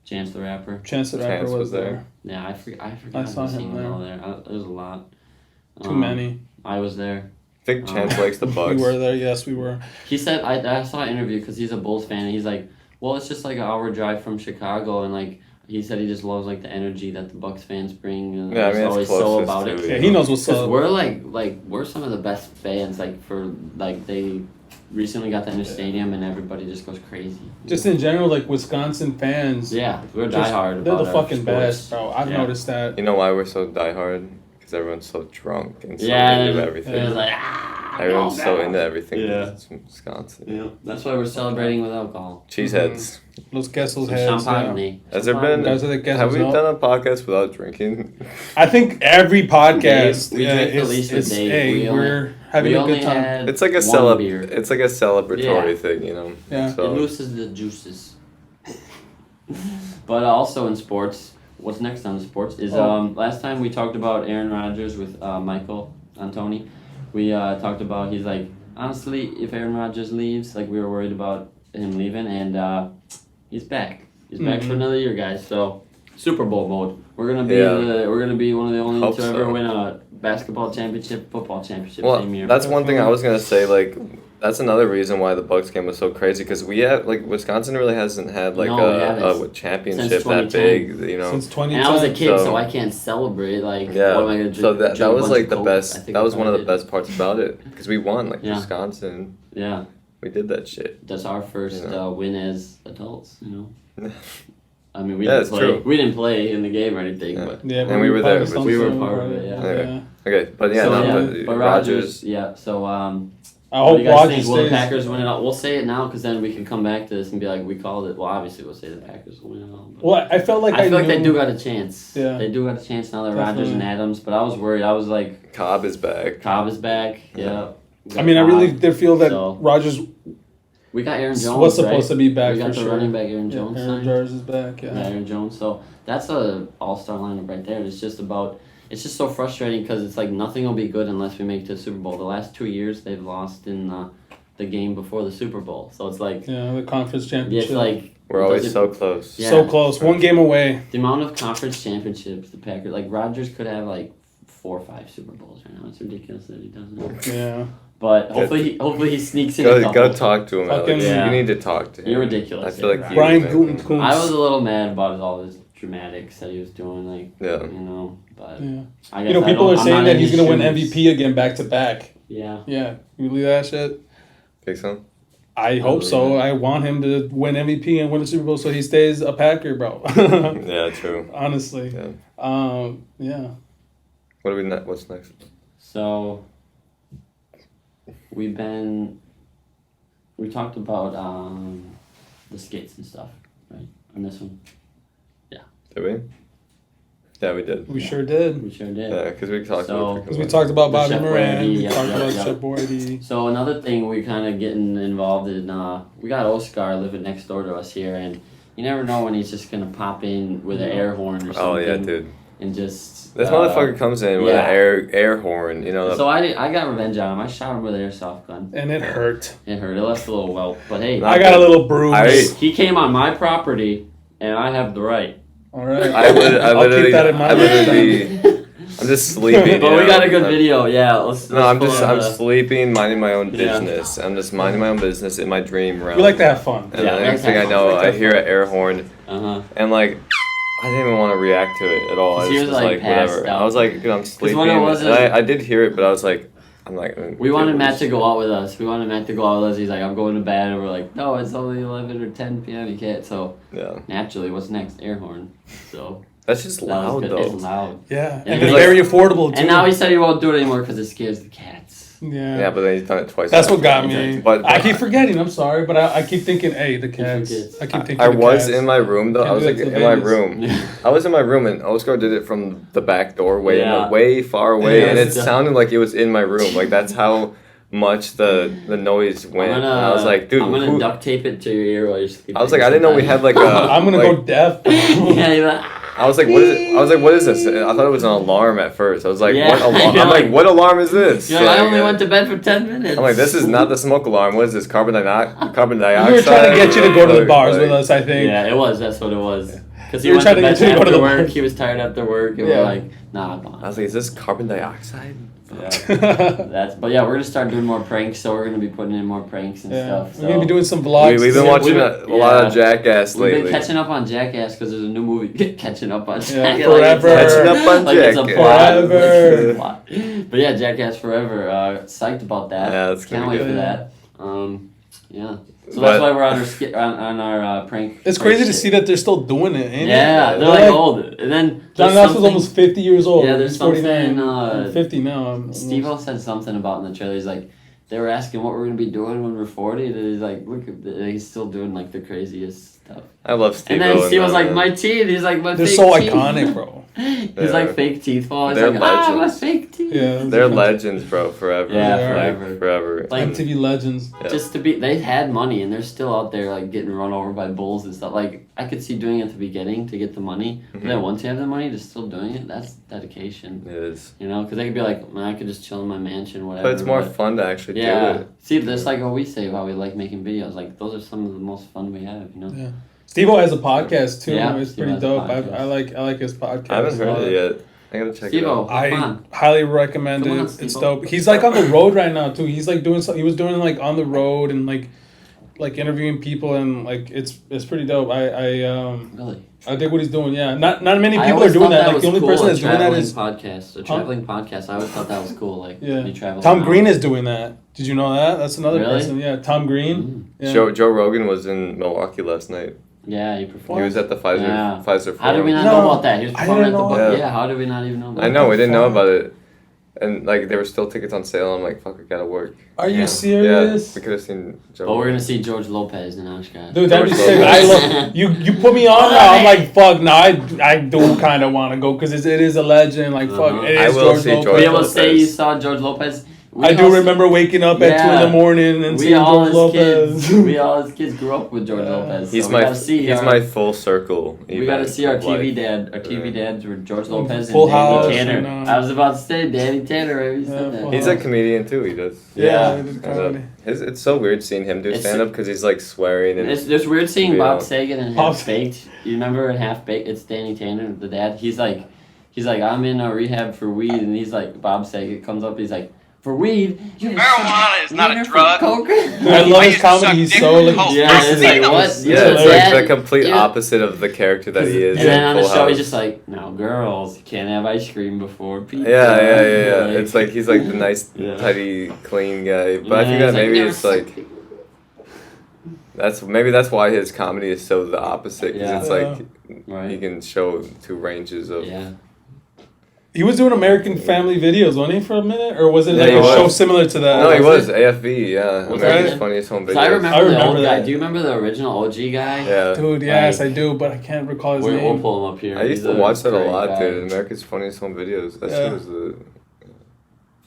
Chance the Rapper. Chance the Rapper Chance was was there. there. Yeah, I forgot. saw him seeing there. them all there. There's a lot. Too many. I was there. I think Chance likes the We Bucks. were there. Yes, we were. He said I saw an interview because he's a Bulls fan. And he's like, well, it's just like an hour drive from Chicago, and like he said he just loves like the energy that the Bucks fans bring. And Yeah, I he's mean, it's always so closest about to it. it. Yeah, he knows what's Because up. we're like we're some of the best fans. Like for like they recently got that new stadium, and everybody just goes crazy. Just in general, like Wisconsin fans. Yeah, we're just- diehard. They're the about our fucking sports. best, bro. I've Yeah. noticed that. You know why we're so diehard? Because everyone's so drunk and so Yeah, into they're- everything. It's like Everyone's go, so go. into everything. Yeah. 'cause it's from Wisconsin. Yeah, that's why we're celebrating with alcohol. Cheeseheads. Los quesos Some heads. champagne. Has there been? Those are the quesos, Have we no? done a podcast without drinking? I think every podcast We drink at least a is day. hey, We only- we're having we a only good time. had It's like a one beer. It's like a celebratory Yeah. thing, you know. Yeah. It So loosens the juices. But also in sports, what's next on the sports is last time we talked about Aaron Rodgers with Michael Antoni. We talked about he's like, honestly, if Aaron Rodgers leaves, like we were worried about him leaving, and he's back. He's back for another year, guys. So Super Bowl mode. We're gonna be we're gonna be one of the only Hope to ever so. win a basketball championship, football championship well, same year. that's one thing I was gonna say. Like, that's another reason why the Bucks game was so crazy because we have like Wisconsin really hasn't had like No, we haven't. a championship Since that 2010. big, you know. Since 2010. and I was a kid, so So- I can't celebrate. Like, Yeah, what am I gonna do? so that drink a was bunch like of the Coke? I best. think That was I one of the did. best parts about it because we won like Yeah. Wisconsin. Yeah, We did that shit. that's our first You know. win as adults. You know, I mean, we Yeah, didn't it's play. true. We didn't play in the game or anything, Yeah. but Yeah, And we were there, part of but we were something, part of right? it, yeah. Okay, but yeah, so, no, but but Rodgers. Yeah, so I what do hope you guys Rodgers think? Will the stays. Packers win it all? We'll say it now because then we can come back to this and be like, we called it. Well, obviously we'll say the Packers will win it all. But Well, I felt like I feel like they knew- do got a chance. Yeah. They do got a chance now that Rodgers and Definitely. Adams. But I was worried. I was like, Cobb is back. Cobb is back. Yeah. I mean, I really did feel that So- Rodgers We got Aaron Jones. was supposed right? to be back We got for the sure. running back Aaron Yeah, Jones. Aaron signed. Rodgers is back. Yeah, Yeah. Aaron Jones. So that's a all-star lineup right there. It's just about. It's just so frustrating because it's like nothing will be good unless we make it to the Super Bowl. The last 2 years they've lost in the game before the Super Bowl. So it's like Yeah, the conference it's championship. like We're always does it- so close. Yeah. So close. One game away. the amount of conference championships the Packers like Rodgers could have like 4 or 5 Super Bowls right now. It's ridiculous that he doesn't. Yeah. But hopefully he sneaks in a Go, couple. go talk to him, Alex. Fucking- Yeah. You need to talk to him. You're ridiculous, I feel yeah. like you Brian would- Gutekunst. I was a little mad about all his dramatics that he was doing, like Yeah. you know. But Yeah. I guess You know, I people don't- are I'm saying not that in he's his gonna win shoes. MVP again back to back. Yeah. Yeah, you believe that shit? Think so? I hope so. believe it. I want him to win MVP and win the Super Bowl so he stays a Packer, bro. Yeah, true. Honestly. Yeah. Yeah. What are we? What's next? So we talked about the skits and stuff, right? On this one, Did we? Yeah, we did. We sure did. we sure did. Yeah, because we talked So- about. Because we talked about The Bobby Chef Moran. Boyardee, We yeah, talked yeah, about yeah. Chef Boyardee. So another thing we kind of getting involved in, we got OHSCAR living next door to us here, and you never know when he's just gonna pop in with an air horn or something. Oh yeah, dude. And just This motherfucker comes in with yeah. an air horn. You know. So I got revenge on him. I shot him with an airsoft gun. And it hurt. It hurt. It left a little welt, but hey, I got a little bruise. he came on my property, and I have the right. All right. I I'll literally, keep that in mind. I literally, I'm just sleeping. But you we know? got a good video. Yeah, let's. No, I'm pull just, up I'm the- sleeping, minding my own Yeah. business. I'm just minding my own business in my dream realm. We like to have fun. And Yeah, the we next like to thing I have know, fun. I hear an air horn, Uh-huh. and like, I didn't even want to react to it at all. I 'Cause he just was, was like, like, passed whatever. out. I was like, dude, I'm sleeping. when it wasn't- And I did hear it, but I was like, I'm like. We wanted Matt to go out with us. We wanted Matt to go out with us. He's like, I'm going to bed. And we're like, no, it's only 11 or 10 p.m. You can't. So Yeah, naturally, what's next? Air horn. So that's just that loud was good. It's though. loud. Yeah. Yeah, And he's it's like- very affordable, too. And now he said he won't do it anymore because it scares the cats. Yeah. Yeah, but then he's done it twice. That's what after. got me. But I keep forgetting. I'm sorry, but I keep thinking, hey, the cats. forgets. I keep thinking. I the was cats. in my room though. I Can't was do like that to in my babies. room. I was in my room and OHSCAR did it from the back door, Yeah. way far away, Yeah, and it it's- sounded like it was in my room. Like that's how much the noise went. I'm And gonna, I was like, dude, I'm gonna who- duct tape it to your ear while you're sleeping. I was like, I didn't know we had like a. I'm gonna like, go deaf. yeah, you're like, I was like, what is it? I was like, what is this? I thought it was an alarm at first. I was like, Yeah, what alarm? you're I'm like, like- what alarm is this? you're like, I Like, only went to bed for 10 minutes. I'm like, this is not the smoke alarm. What is this? Carbon dioxide? We were trying to get you to go to the Like- bars with us, I think. Yeah, it was. That's what it was. Because he We were went to trying to bed get you to go to after the work. bar. He was tired after work, and Yeah. we're like, nah, come I on. was like, is this carbon dioxide? Yeah. But yeah, we're gonna start doing more pranks. So we're gonna be putting in more pranks and Yeah. stuff. So. We're gonna be doing some vlogs. We've been Yeah, watching we've a been- lot of yeah. Jackass We've lately. been catching up on Jackass because there's a new movie catching up on Yeah, Jackass. forever. Catching up on like it's a Jackass. plot. Forever. Like, it's a plot. But yeah, Jackass Forever. Psyched about that. Yeah, it's Can't gonna wait be for good. that. Yeah. So But- that's why we're on our on our prank. It's prank crazy to shit. see that they're still doing it, ain't Yeah, it? they're like old. And then John there's Knox was something- almost 50 years old. Yeah, there's He's 49. something, I'm 50 now. I'm Steve almost- said something about in the trailer. He's like, they were asking what we're gonna be doing when we're 40, and he's like, look, he's still doing like the craziest stuff. I love Steve. And then Steve was like, my teeth. He's like, my They're fake so teeth. iconic, bro. He's Yeah. like fake teeth fall. He's They're like, my legends. fake teeth. Yeah. They're legends, bro. Forever. Yeah, Like, forever. forever. Like- MTV legends. Yeah. Just to be, they had money and they're still out there like getting run over by bulls and stuff. Like I could see doing it at the beginning to get the money, but then once you have the money, just still doing it. That's dedication, It is. you know. Because they could be like, man, I could just chill in my mansion, whatever. But it's more fun to actually do Yeah. it. See, that's like what we say about we like making videos. Like those are some of the most fun we have, you know. Yeah. Steve-O has a podcast too. Yeah, It's Steve-O pretty has a dope. podcast. I like his podcast. I haven't a lot. heard it yet. I gotta check it Steve-O, out. come I on. highly recommend Come it. on, It's Steve-O. dope. He's like on the road right now too. He's like doing he was doing like on the road and like interviewing people and like it's pretty dope. Really. I dig what he's doing. Yeah, not many I people are always doing thought that. Like was the only cool, person a that's doing that traveling is podcast. A traveling podcast. I always thought that was cool. Like yeah. you travel. Tom around. Green is doing that. Did you know that? That's another Really? person. Yeah, Tom Green. Mm. Yeah. Joe Rogan was in Milwaukee last night. Yeah, he He performed. was at the Pfizer Yeah. Pfizer How did we forum. not No, know about that? He was I performing at didn't the know bar. that. Yeah, how did we not even know about I that? know we didn't know fuck? about it, and like there were still tickets on sale. I'm like, fuck, I gotta work. Are you Yeah. serious? Yeah, we could have seen Joe. But we're gonna see George Lopez in OHSCAR. Dude, that'd be George sick. Lopez. I love you put me on now. I'm like, fuck. Now I do kind of want to go because it is a legend. Like, fuck, Uh-huh. it I is will George see Lopez. George Were you able to Lopez. say you saw George Lopez? We I do all- remember waking up at 2 in the morning and We seeing all George as Lopez. kids, we all as kids grew up with George Yeah. Lopez. He's so my we gotta see he's our, my full circle. we gotta event see our of TV life. dad. Our TV dads were George Lopez Full and House Danny Tanner. and, I was about to say Danny Tanner. Right? You Yeah, said that. Full He's a comedian too. He does. Yeah, Yeah. he did And, comedy. it's so weird seeing him do It's- stand up because he's like swearing and It's weird seeing Yeah. Bob Saget and Bob- Half Baked. You remember in Half Baked? It's Danny Tanner, the dad. He's like, I'm in a rehab for weed, and he's like, Bob Saget comes up, he's like, for weed? You Marijuana is not a wiener for drug. coke?" Dude, I love I his used to comedy. suck He's dick so with like Coke. Yeah, it's like, what? ridiculous. You're yeah, the it's dad? like the complete Yeah. opposite of the character that he is. And then in on the Full show, House. he's just like, no, girls, you can't have ice cream before pizza. Yeah. It's like he's like the nice, Yeah. tidy, clean guy. But I Yeah, think he's that maybe "Never it's like that's why his comedy is so the opposite because Yeah. it's like he Right. can show two ranges of. Yeah. He was doing American Family videos, wasn't he, for a minute? Or was it Yeah, like he a was. show similar to that? No, he was was AFV. Yeah, Was America's it? Funniest Home Videos. So I remember, I the remember old guy. that. Do you remember the original OG guy? Yeah, Dude, yes, Like- I do, but I can't recall his We'll name. pull him up here. I used He's to a watch that a great lot, guy. dude. America's Funniest Home Videos. That Yeah. shit was the.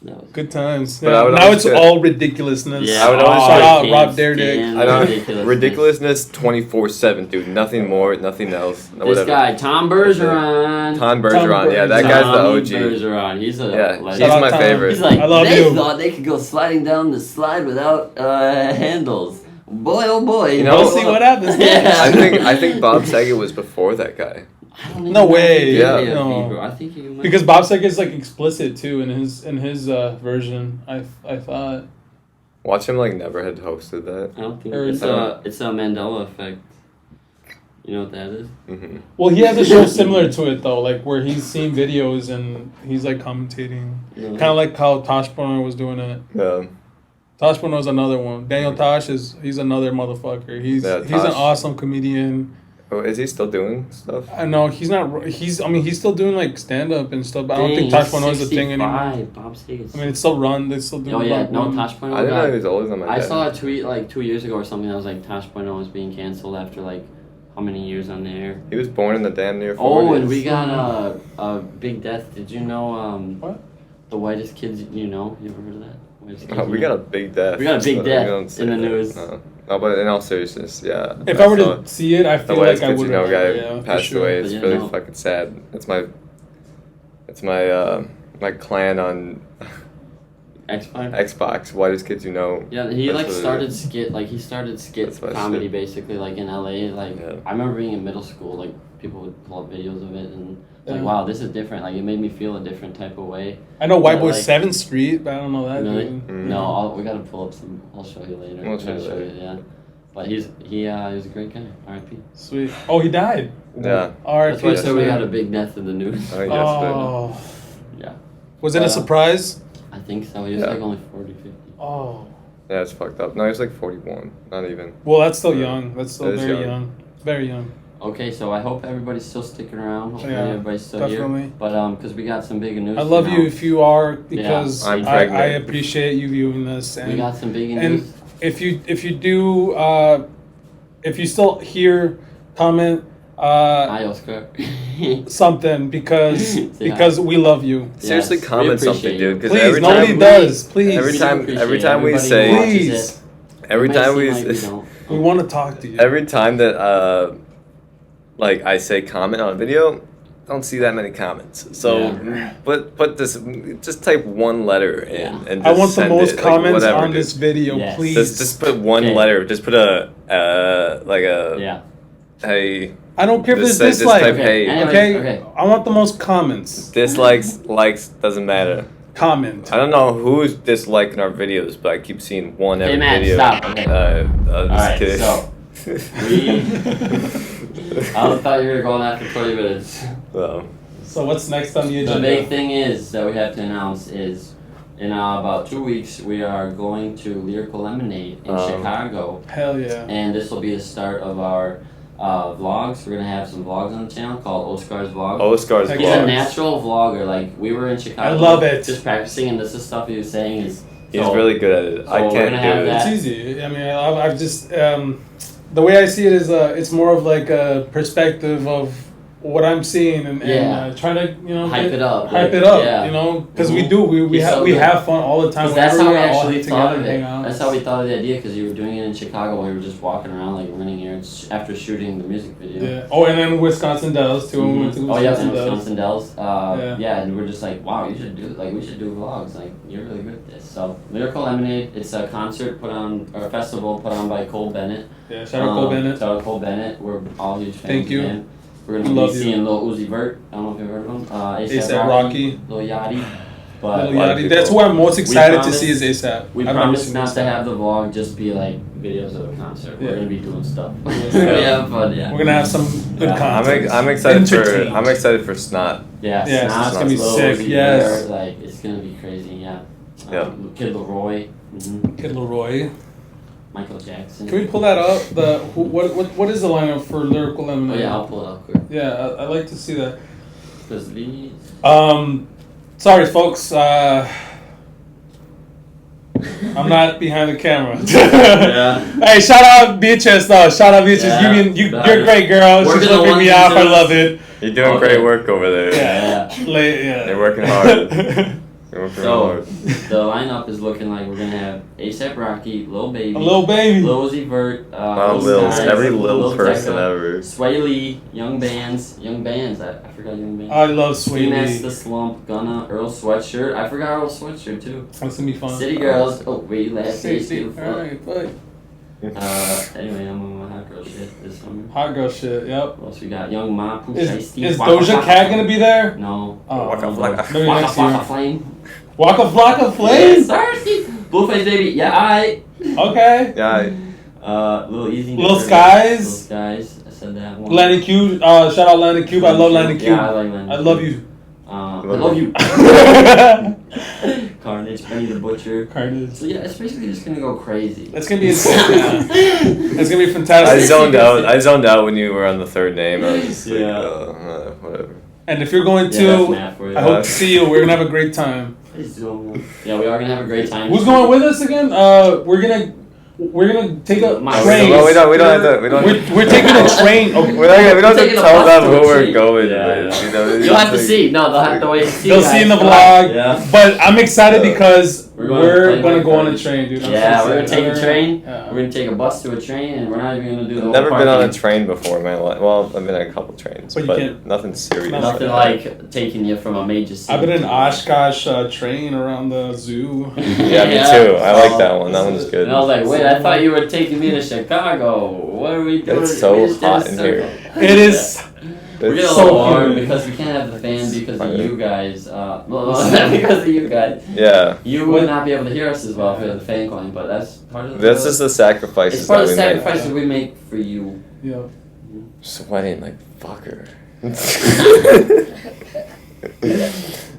That was- Good times. But Yeah. I would Now always it's say- all ridiculousness. Yeah, I would always shout say- out Rob Stand Dyrdek. I don't ridiculousness. ridiculousness 24/7, dude. Nothing more, nothing else. This Whatever. guy, Tom Bergeron. Tom Bergeron, yeah, that Tom guy's the Tommy OG. Bergeron. He's a Yeah, he's legend. Shout out my Tom. favorite. He's like, I love they you. thought they could go sliding down the slide without handles. Boy, oh boy. You know, We'll see what happens. Yeah. I think Bob Saget was before that guy. I don't even No know if way. he did Yeah. AFB, No. bro. I think he might. Because Bob Saget is like explicit too in his version. I thought. Watch him like never had hosted that. I don't think Or it's is a Mandela effect. You know what that is? Mm-hmm. Well, he has a show similar to it though, like where he's seeing videos and he's like commentating, Yeah. kind of like how Tosh Bono was doing it. Yeah. Tosh Bono's another one. Daniel Tosh he's another motherfucker. He's Yeah, he's an Tosh. awesome comedian. Oh, is he still doing stuff? I know he's not. He's still doing like stand up and stuff. But I don't Dang, think Tosh he's Bono is a thing anymore. 65. Bob Saget's. I mean, it's still run. They still doing. oh yeah, like, no run. Tosh Point. I didn't know he was older than my I dad. saw a tweet like 2 years ago or something that was like Tosh Point was being canceled after like how many years on the air. He was born in the damn near 40s. Oh, and we got a big death. Did you know What? the whitest kids you know? You ever heard of that? Whitest kids Oh, you we know? got a big death. We got a big So death we don't say in the that. news. No, but in all seriousness, yeah. If I were saw to see it, I the feel Whitest like I Kids would. You Know guy Yeah, for passed sure. away. It's Yeah, really no. fucking sad. It's my my clan on X-Files? Xbox. Whitest Kids You Know. Yeah, he That's like what it started is. skit That's my comedy shit. basically like in LA. Like Yeah. I remember being in middle school, like people would pull up videos of it and like Yeah. wow, this is different. Like it made me feel a different type of way. I know White Yeah, Boy like- 7th Street, but I don't know that. Really? Dude. Mm. No, we gotta pull up some. I'll show you later. We'll show I'll you later. Yeah, but he was a great guy. R.I.P. Sweet. Oh, he died. Yeah. R.I.P. That's why I said we yeah. had a big death in the news. Oh, yes, Oh. Yeah, Was it a surprise? I think so. He was Yeah. like only 40, 50. Oh. Yeah, it's fucked up. No, he's like 41. Not even. Well, that's still young. That's still That is very young. young. Very young. Okay, so I hope everybody's still sticking around. Hopefully Yeah, everybody's still definitely. here. But because we got some big news. I love to you announce. if you are, because I'm I pregnant. appreciate you viewing this. We And got some big and news. if you do, if you still hear, comment Hi, Oscar. something, because Say hi. because we love you. Seriously, Yes, we comment something, appreciate dude. you. Because Please, every nobody time, does. Please, every We time- appreciate every it. time we Everybody say- watches Please. it. every It might time seem we, like don't. we want to talk to you. every time that like I say comment on a video, I don't see that many comments. So, Yeah. put this. Just type one letter in, Yeah. and just I want the send most it, like, comments whatever, on dude. this video, Yes. please. Just put one Okay. letter. Just put a like a Yeah. hey. I don't care if Just there's say- just type dislike. hey. Anyways, Okay? okay. I want the most comments. Dislikes, likes, doesn't matter. Comment. I don't know who's disliking our videos, but I keep seeing one Okay, every Matt, video. stop. Okay. I'm just Alright, kidding. so I thought you were going after 20 minutes. So what's next on the The agenda? big thing is that we have to announce is in about 2 weeks we are going to Lyrical Lemonade in Chicago, Hell yeah. and this will be the start of our vlogs. We're gonna have some vlogs on the channel called OHSCAR's Vlogs. OHSCAR's Heck He's a yeah. vlogs. natural vlogger. Like we were in Chicago. I love it. Just practicing, and this is stuff he was saying is. He's so- really good at it. so I we're can't gonna do have it. that. It's easy. I mean, I've just the way I see it is it's more of like a perspective of what I'm seeing and Yeah. trying to Hype it up, hype like, it up, yeah. because we Mhm. do we He's have so we good. have fun all the time. Because that's Whenever how we we're all actually thought of together, it. hang out. That's how we thought of the idea because you were doing it in Chicago. We were just walking around like running errands after shooting the music video. Yeah. Oh, and then Wisconsin Dells too. When we went to Mhm. Oh yeah, Wisconsin and Dells. Wisconsin Dells. Yeah. Yeah, and we're just like, wow, we should do vlogs. Like you're really good at this. So Lyrical Lemonade, it's a concert put on or a festival put on by Cole Bennett. Yeah. Shout out Cole Bennett. Shout out Cole Bennett. We're all huge fans Thank you. of him. We're We gonna be love you. seeing Lil Uzi Vert. I don't know if you've heard of him. A$AP Rocky. Lil Yachty. But Lil a lot of Yachty. people- That's who I'm most excited to see promised- is ASAP. we I've never promised seen not to A$AP. have the vlog just be like videos of the concert. Yeah. We're gonna be doing stuff. Yeah. We're gonna have fun, yeah. We're gonna have some good Yeah. content. I'm excited for Entertain. I'm excited for Snot. Yeah, Yeah, Snot, it's gonna be Lil sick, Uzi yes. Vert, like it's gonna be crazy, yeah. Yeah. Kid Leroy, Kid Leroy. Michael Jackson. Can we pull that up? What is the lineup for Lyrical Oh Lemonade? yeah, I'll pull it up quick. Yeah, I'd like to see that. Cause these. Sorry, folks. I'm not behind the camera. Yeah. Hey, shout out Beatrice though. Shout out Beatrice. Yeah. You're great, girl. Working She's the looking me ones off. and I twos. love it. You're doing Okay. great work over there. Yeah. Yeah. They're working hard. They're working So hard. the lineup is looking like we're gonna have A$AP Rocky, Lil Baby, A little baby. Lil Uzi Vert, Wow, Lil Lil, Skies, every little Lil person Tecca, ever. Sway Lee, Young Bands. I forgot Young Bands. I love Sweet Ski-Mask, Lee. The Slump, Gunna, Earl Sweatshirt. I forgot Earl Sweatshirt too. That's gonna be fun. City Girls. Oh wait, last day, Safety. beautiful. Alright, fuck. Anyway, I'm on my hot girl shit this summer. Hot girl shit. Yep. What else we got? Young Ma, Pooh Is Shiesty, Doja Cat gonna be there? No. Oh, Waka Flocka. maybe Waka next Flocka year. Flame. Waka Flocka Flame. Yes, sir. Blueface baby. Yeah, I. Okay. Yeah, Little Easy. Lil Nigger, Skies. Lil Skies. I said that one. Lenny Cube. Shout out Lenny Cube. I love Lenny Cube. Yeah, I like Lenny. I love you. I love you. Carnage. Carnage, Benny the Butcher. So yeah, it's basically just gonna go crazy. It's gonna be insane. Yeah. It's gonna be I fantastic. zoned out when you were on the third name. I was just like, Yeah. whatever. And if you're going Yeah, that's to, Matt for you. I hope to see you. We're gonna have a great time. Yeah, we are gonna have a great time. Who's going with us again? We're gonna take a My- train. Well, we don't have to. We don't. We're taking a train. Okay. We don't have to Taking a tell bus them to a who we're tree. going Yeah, with. yeah. You know, it's You'll have to like- see. No, they'll have to wait. To see They'll guys. see in the vlog. Yeah. But I'm excited Yeah. because We're we're going to gonna play go on a Minecraft. train, dude. I'm Yeah, so we're gonna excited. take a train. Yeah. We're gonna take a bus to a train, and we're not even gonna do the I've whole never been on a parking. train before, man. Well, I've been on a couple trains, But you but can't- nothing serious. Nothing like taking you from a major city. I've been in OHSCAR train around the zoo. Yeah, me too. I like that one. That one is good. And I was like, wait, I thought you were taking me to Chicago. What are we doing? It's so We just did a hot in here. circle. It is. We're getting a It's so little warm humid. because we can't have the fan because of Fine. you guys. Well, not because of you guys. Yeah, You would not be able to hear us as well if we had the fan going, but that's part of the. this is the sacrifices It's part that of the we make. sacrifices we make for you. Yeah. Sweating like fucker.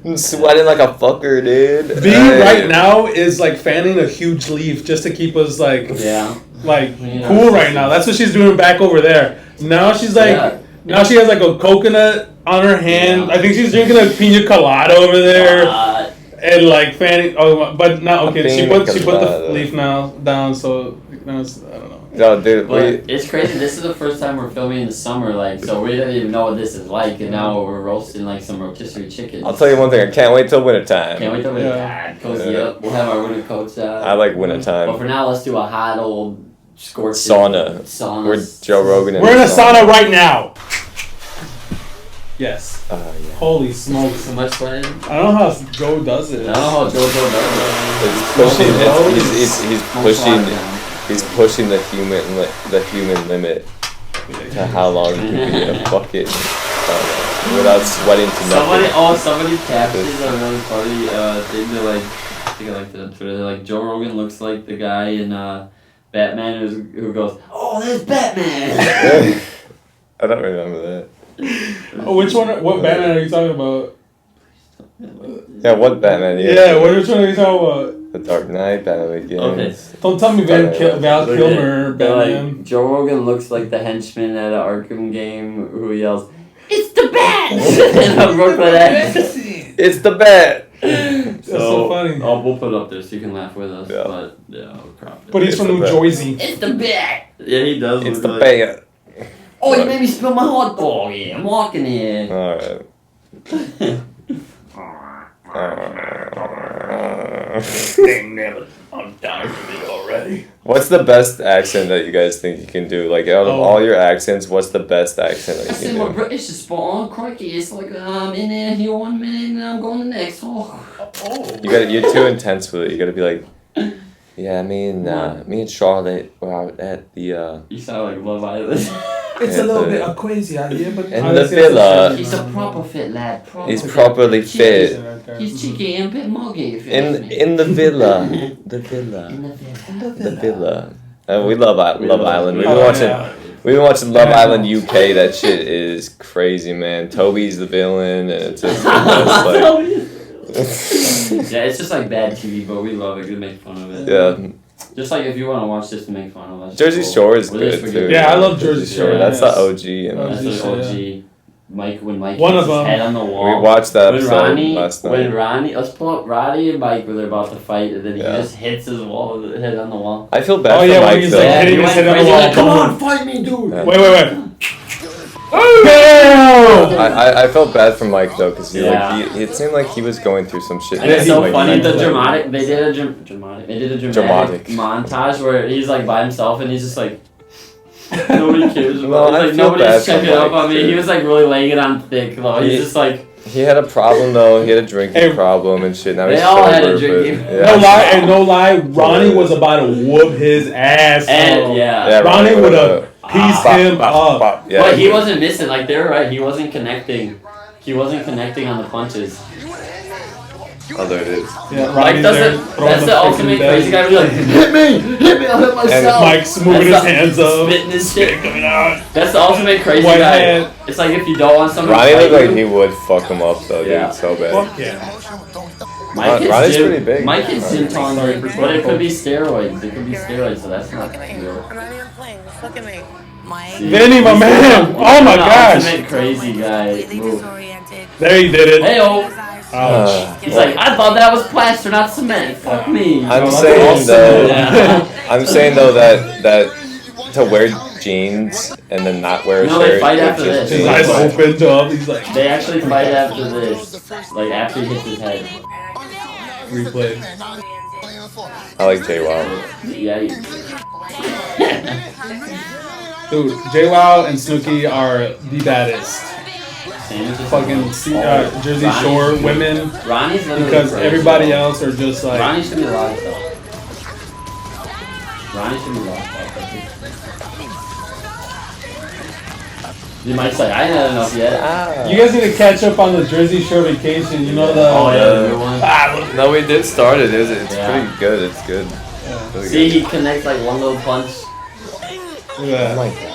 I'm sweating like a fucker, dude. B right now is like fanning a huge leaf just to keep us like cool right now. That's what she's doing back over there. Now she's like now she has like a coconut on her hand. Yeah. I think she's drinking a pina colada over there and like fanning. Oh, but now okay, she put the leaf now down. So now it's, I don't know. No, dude, it's crazy. This is the first time we're filming in the summer, like, so we didn't even know what this is like, and now we're roasting like some rotisserie chicken. I'll tell you one thing. I can't wait till wintertime. Can't wait till wintertime. Cozy up. We'll have our winter coats out. I like wintertime. But for now, let's do a hot old scorching sauna. We're Joe Rogan. We're in a sauna right now. Yes. Yeah. Holy smokes! So much sweating. I don't know how Joe does it. I don't know how Joe does it. He's pushing the human limit to how long you can be in a bucket without sweating to nothing. Somebody captured a really funny thing. They're like, I think I liked it on Twitter. They're like, Joe Rogan looks like the guy in Batman who goes, "Oh, there's Batman." I don't remember that. Oh, which one? What Batman are you talking about? Yeah, what Batman? Yeah, which one are you talking about? The Dark Knight, Batman Begins. Okay. Don't tell me Val Kilmer, Batman. Like, Joe Rogan looks like the henchman at an Arkham game who yells, "It's the Bat!" in a Brooklyn accent. It's the Bat! That's so funny. Oh, we'll put it up there so you can laugh with us. Yeah. But, yeah, we'll crop it. But he's from New Jersey. It's the Bat! Yeah, he does. It's the Bat. Oh, you made me spill my hot dog. Yeah, I'm walking here. Alright. I'm tired of it already. What's the best accent that you guys think you can do? Like, out of all your accents, what's the best accent that you can do? I said, my British is spot on. Crikey, it's like I'm in here 1 minute and I'm going the next. You're too intense with it. You gotta be like, yeah, me and Charlotte were out at the. You sound like Love Island. It's a little bit crazy out here, but in the villa. He's a proper fit lad. He's properly fit. He's cheeky and a bit muggy. In the villa. The villa. We love Island. We've been watching Love Island UK. That shit is crazy, man. Toby's the villain, and it's just yeah, it's just like bad TV, but we love it. We make fun of it. Yeah. Just like if you want to watch this to make fun of us. Jersey Shore is good too. Yeah, I love Jersey Shore. That's the OG. You know? That's the OG. Mike, when Mike hits his head on the wall. We watched that episode last night. When Ronnie, let's pull up Ronnie and Mike when they're about to fight, and then he just hits his head on the wall. I feel bad for Mike he's though. like hitting his head on the wall. Like, come on, fight me, dude. Yeah. Wait. I felt bad for Mike though, because it seemed like he was going through some shit. And it's so funny. They did a dramatic montage where he's like by himself and he's just like nobody cares about. Like nobody's checking up on me. He was like really laying it on thick though. He's just like. He had a problem though. He had a drinking problem and shit. Now they he's all sober, had a drinking. Yeah. No lie. Ronnie was about to whoop his ass. And Ronnie would have pieced him up. Yeah. But he wasn't missing. Like they were right. He wasn't connecting. He wasn't connecting on the punches. Oh, there it is. Yeah, Mike doesn't. That's the ultimate crazy guy. Be like, hit me, I'll hit myself. And Mike's moving his hands up, spitting his shit coming out. That's the ultimate crazy guy. Hand. It's like if you don't want somebody. Ronnie looked like he would fuck him up though, dude, so bad. Fuck yeah. Ronnie's pretty big. Mike is gym tolerant, but it could be steroids. It could be steroids, so that's not real. Look at me. Vinny, my man! Oh my gosh! Ultimate crazy guy. There he did it. Hey-oh. Ouch. He's like, I thought that was plaster, not cement. Fuck me. I'm saying though that to wear jeans and then not wear a shirt. No, they fight after this. His eyes opened up. He's like. They actually fight after this. Like after he hits his head. Replay. I like JWoww. Yeah. Dude, JWoww and Snooki are the baddest. Fucking Jersey Shore women. Ronnie's because crazy, everybody though. else are just like. Ronnie should be locked up. Ronnie should be locked up. You might say, I ain't had enough yet. You guys need to catch up on the Jersey Shore vacation. You know the. the new one. No, we did start it. It's Yeah. pretty good. It's good. Yeah. Really See, good. he connects like one little punch. Yeah. Oh my god.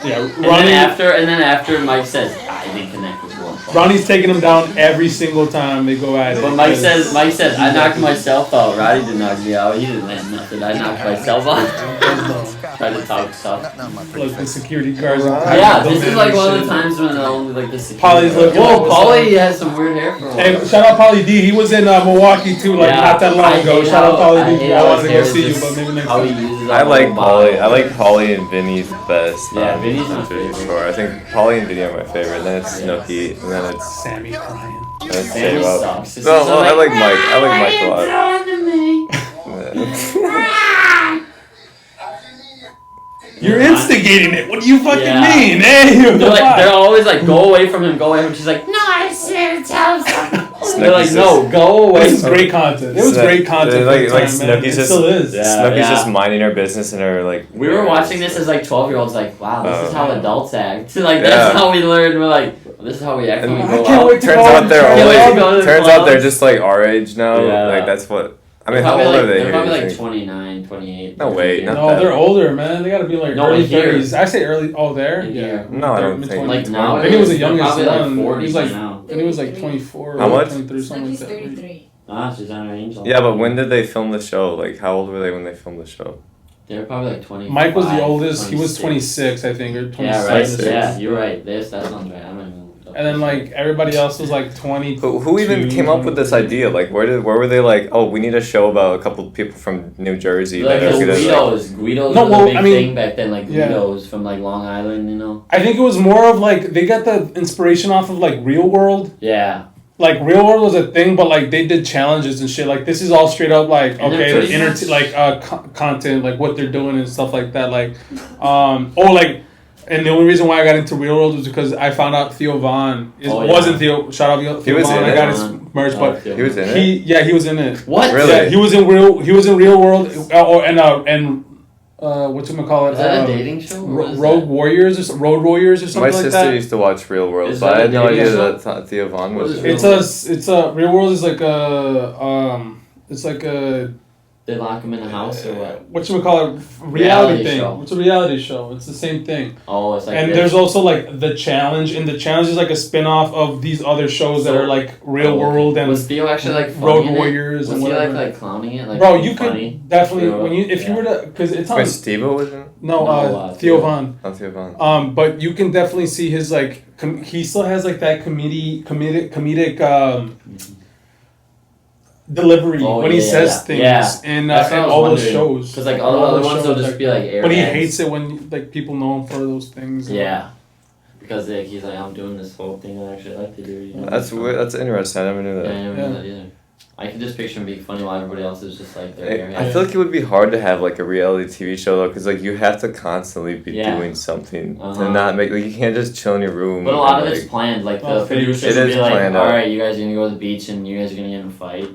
Yeah, And then after Mike says, I didn't connect with one. Ronnie's taking him down every single time they go at it. But Mike says, I knocked myself out. Roddy didn't knock me out. He didn't land nothing. I knocked myself out. Tried to talk stuff. Like the security guards. Yeah, this is like one of the times when only like the security. Polly's looking Whoa, at the Polly has some weird hair for a while. Hey, shout out Pauly D. He was in Milwaukee too, like Yeah, not that long I ago. hate Shout out how- Pauly D. hate I how wanted to his go hair see you, is but maybe next how he time. uses I that like whole Polly. body. I like Polly and Vinny's the best. Yeah, Vinny's my for favorite. sure. I think Polly and Vinny are my favorite. Then it's Snooki, and then it's Sammy crying. Sammy J-Rob. sucks. This No, is well, I like like Mike. I like Mike a lot. You're instigating it. What do you fucking Yeah. mean? Hey, they're always like, go away from him, go away from him. She's like, no, I said to tell him something. They're like, no, go away This is from great content. It was great content. Like, for like the time, man. Snooki's It just still is. Yeah. Snooki's just minding her business and her like. We were watching this as like 12-year-olds, like, wow, this is how Oh. adults act. Like, Yeah. that's how we learned. We're like, this is how we act when we And go I can't out. wait to Turns go out they're and Yeah, try we go to only. the Turns out they're clubs. just like our age now. Yeah. Like that's what. I mean, They're how probably old like, are they they're here? probably you like think? 29, 28. No, wait, not No, that. they're older, man. They gotta be like No, early in here. 30s. I say early. Oh, there? In Yeah. here. No, I don't Mid- think. Like now, I think it was the they're youngest probably like one. 40 He was like, now. I think it was like 24. How or much? 23, something like Snooki's that. 33. Ah, she's on her angel. Yeah, but when did they film the show? Like, how old were they when they filmed the show? They were probably like 20. Mike was the oldest. He was 26, I think, or 26. Yeah, right. 26. Yeah, you're right. That sounds right. I don't even know. And then like everybody else was like 20. Who even came up with this idea? Like, where were they like? Oh, we need a show about a couple of people from New Jersey. Like that are the gonna, like- Guidos No, was well, a big I mean, thing back then, like yeah. Guidos from like Long Island, you know? I think it was more of like they got the inspiration off of like Real World. Yeah. Like Real World was a thing, but like they did challenges and shit. Like this is all straight up like And they're okay, pretty much- content, like what they're doing and stuff like that. Like, and the only reason why I got into Real World was because I found out Theo Vaughn wasn't Theo. Shout out Theo He was Vaughn. in I it. got his merch, but He was in it. he was in it. What? Really? Yeah, he was in Real World. Whatchamacallit? Is that a dating show? Or what is Road that? Warriors or Road Warriors or My something like sister that. used to watch Real World, Is but I that had a no dating idea show? that Theo Vaughn What was. is in it. It's a Real World is like a They lock him in a house or what? whatchamacallit reality Reality thing. show. It's a reality show. It's the same thing. Oh, it's like And this. there's also like the challenge, and the challenge is like a spin-off of these other shows that So- are like Real World and Was Theo actually like funny Road in it? Warriors Was and he whatever. like clowning it? Like Bro, you funny? could definitely Theo, when you if you yeah. were to because it's on Wait, Steve-O was in it? Theo Theo. Vaughn. Not Theo Vaughn. But you can definitely see his like he still has like that comedic delivery Oh, when he yeah, says yeah. things Yeah. in That's what I was all those wondering. shows. Because like all the other ones will just be like air But he bags. hates it when like people know him for those things. Yeah. Because like, he's like, I'm doing this whole thing I actually like to do. You know? That's weird. That's interesting. I never knew Yeah, I that. never Yeah. knew that either. I can just picture him being funny while everybody else is just like they're I feel like it would be hard to have like a reality TV show though, because like you have to constantly be Yeah. doing something Uh-huh. to not make like you can't just chill in your room. But a lot of and, it's planned. Like Oh, the producers it will is be like, planned out. alright, you guys are gonna go to the beach and you guys are gonna get in a fight.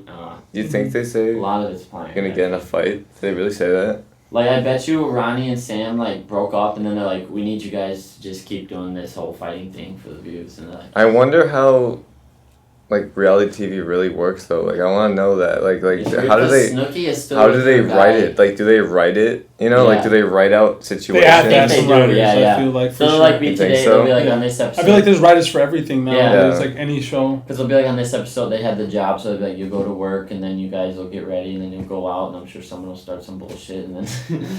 You think they say A you're lot of it's planned. gonna get in a fight? Did they really say that? Like I bet you Ronnie and Sam like broke up and then they're like, we need you guys to just keep doing this whole fighting thing for the views and they're like, I wonder how like reality TV really works though. Like I want to know that. Like it's weird how do 'cause they Snooki is still how with do they her write guy. it? Like do they write it? You know, like Yeah. do they write out They situations? have to think have they some do, writers, yeah, yeah. I feel like So for they'll sure. like be You think today, so? they'll be like on this episode. I feel like there's writers for everything now. Yeah. It's like any show. Because they'll be like on this episode, they had the job, so they'll be like, you go to work, and then you guys will get ready, and then you'll go out, and I'm sure someone will start some bullshit, and then.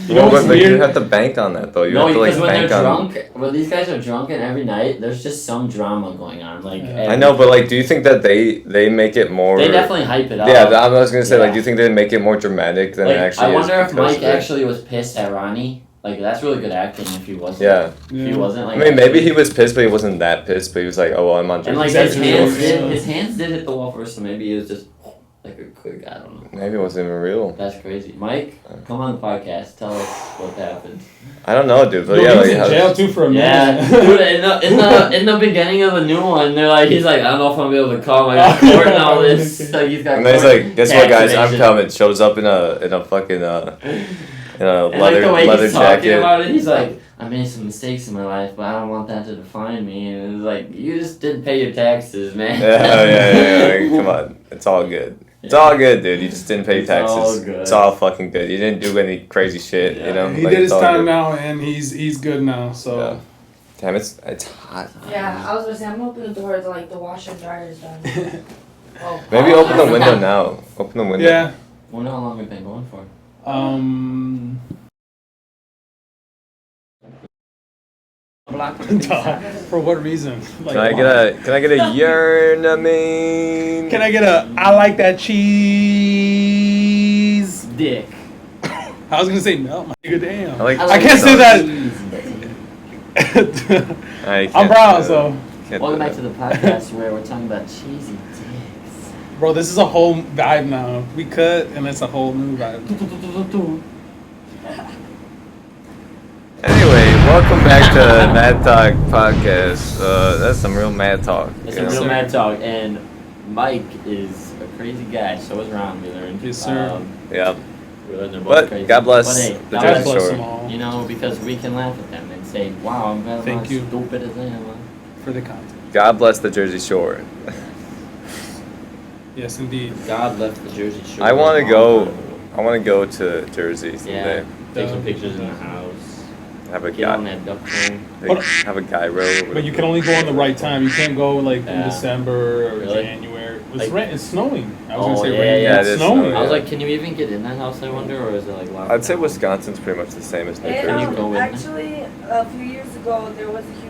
You know Well, what's but you weird? have to bank on that though. You No, have to like because when they're bank on. drunk, when these guys are drunk, and every night there's just some drama going on. Like Yeah. I know, but like, do you think that they make it more? they definitely hype it up. Yeah, I was gonna say, like, Yeah. do you think they make it more dramatic than Like, it actually I is? wonder if because Mike of it? actually was pissed at Ronnie. Like that's really good acting. If he wasn't. Yeah, If he wasn't like. I mean, maybe he was pissed, but he wasn't that pissed. But he was like, "Oh well, I'm on." And like drugs." his hands did hit the wall first, so maybe he was just like a quick. I don't know. Maybe it wasn't even real. That's crazy. Mike, come on the podcast. Tell us what happened. I don't know, dude. But Yo, yeah, he was like, in how- jail too for a Yeah, minute. dude. In the beginning of the new one, they're like, he's like, I don't know if I'm gonna be able to come. I got court and all this. Like he's got. and then he's court like, "Guess what, guys? I'm taxation. coming." Shows up in a fucking in a And like the way leather he's talking jacket. about it, he's like, I made some mistakes in my life, but I don't want that to define me. And it's like, you just didn't pay your taxes, man. Yeah. Like, come on, it's all good. It's all good, dude. You just didn't pay It's taxes. all good. It's all fucking good. You didn't do any crazy shit, Yeah. you know. He Like, did it's his all time good. now, and he's good now. So Yeah. Damn, it's hot. Yeah, I was gonna say I'm opening the door to like the washer and dryer is done. Oh. Maybe open the window now. Open the window. Yeah. Wonder how long we've been going for. For what reason? Like, Can I get a yearn? Can I get a? I like that cheese. Dick. I was gonna say no. My nigga, damn. I can't say that. I'm brown, so. Welcome back to the podcast where we're talking about cheesy dicks. Bro, this is a whole vibe now. We cut, and it's a whole new vibe. Anyway, welcome back to Mad Talk Podcast. That's some real mad talk. It's you a know? real mad talk, and Mike is a crazy guy. So is Ron. We learned. Yes, sir. Yeah. We learned they're both But crazy. God bless But hey, the God God Jersey bless Shore. them all You know, because we can laugh at them and say, "Wow, I'm not Thank you. stupid as I am." Huh? for the content. God bless the Jersey Shore. Yes, indeed. God left the Jersey Shore. I want to a long go. time ago. I want to go to Jersey Yeah. someday. Take some pictures in the house. Have a Get on guy. that duck train. But- Have a guy row. But you can only go on the right time. You can't go like in Yeah. December or Really? January. It's Like- it's snowing. I was Oh, gonna say yeah, rain. yeah, It's it is snowing. snowing. I was Yeah. like, can you even get in that house? I wonder, or is it like locked? I'd say down? Wisconsin's pretty much the same as New And, Can you Jersey. go in? actually, a few years ago, there was a huge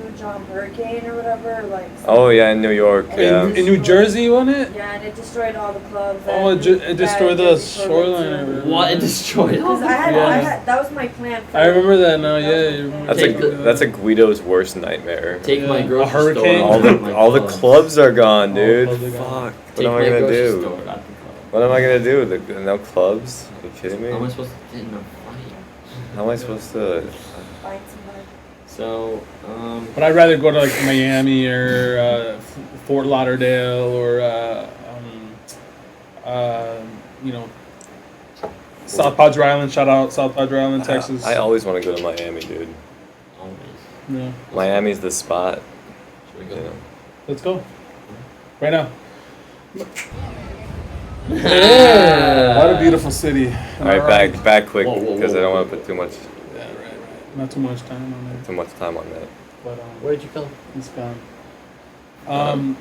hurricane or whatever. Like. Oh yeah, in New York. Yeah. In New Jersey, wasn't it? Yeah, and it destroyed all the clubs. Oh, and it destroyed the Jersey Shore shoreline. went or to- whatever. What? It destroyed all Because I Yeah. had, that was my plan. For I remember that now. That Yeah, was my you plan. remember That's Take a the- that's a Guido's worst nightmare. Take Yeah. my A grocery hurricane? store. All out the of my all the clothes. clubs are gone, dude. clubs are gone. Fuck. Take What am I my gonna grocery do? store out the club. What am I gonna do? No clubs? Are you kidding How am I me? supposed to get in a fight? How am I supposed to? Find somebody. So, But I'd rather go to like Miami or Fort Lauderdale or you know, South Padre Island. Shout out South Padre Island, Texas. I always want to go to Miami, dude. always. Yeah. Miami's the spot. Should we go? You know. Let's go. Right now. Yeah. What a beautiful city. All right, back quick Whoa, whoa, because I whoa. don't want to put too much Yeah, right. Not too much time on it, time on that. but Where'd you go? it's gone.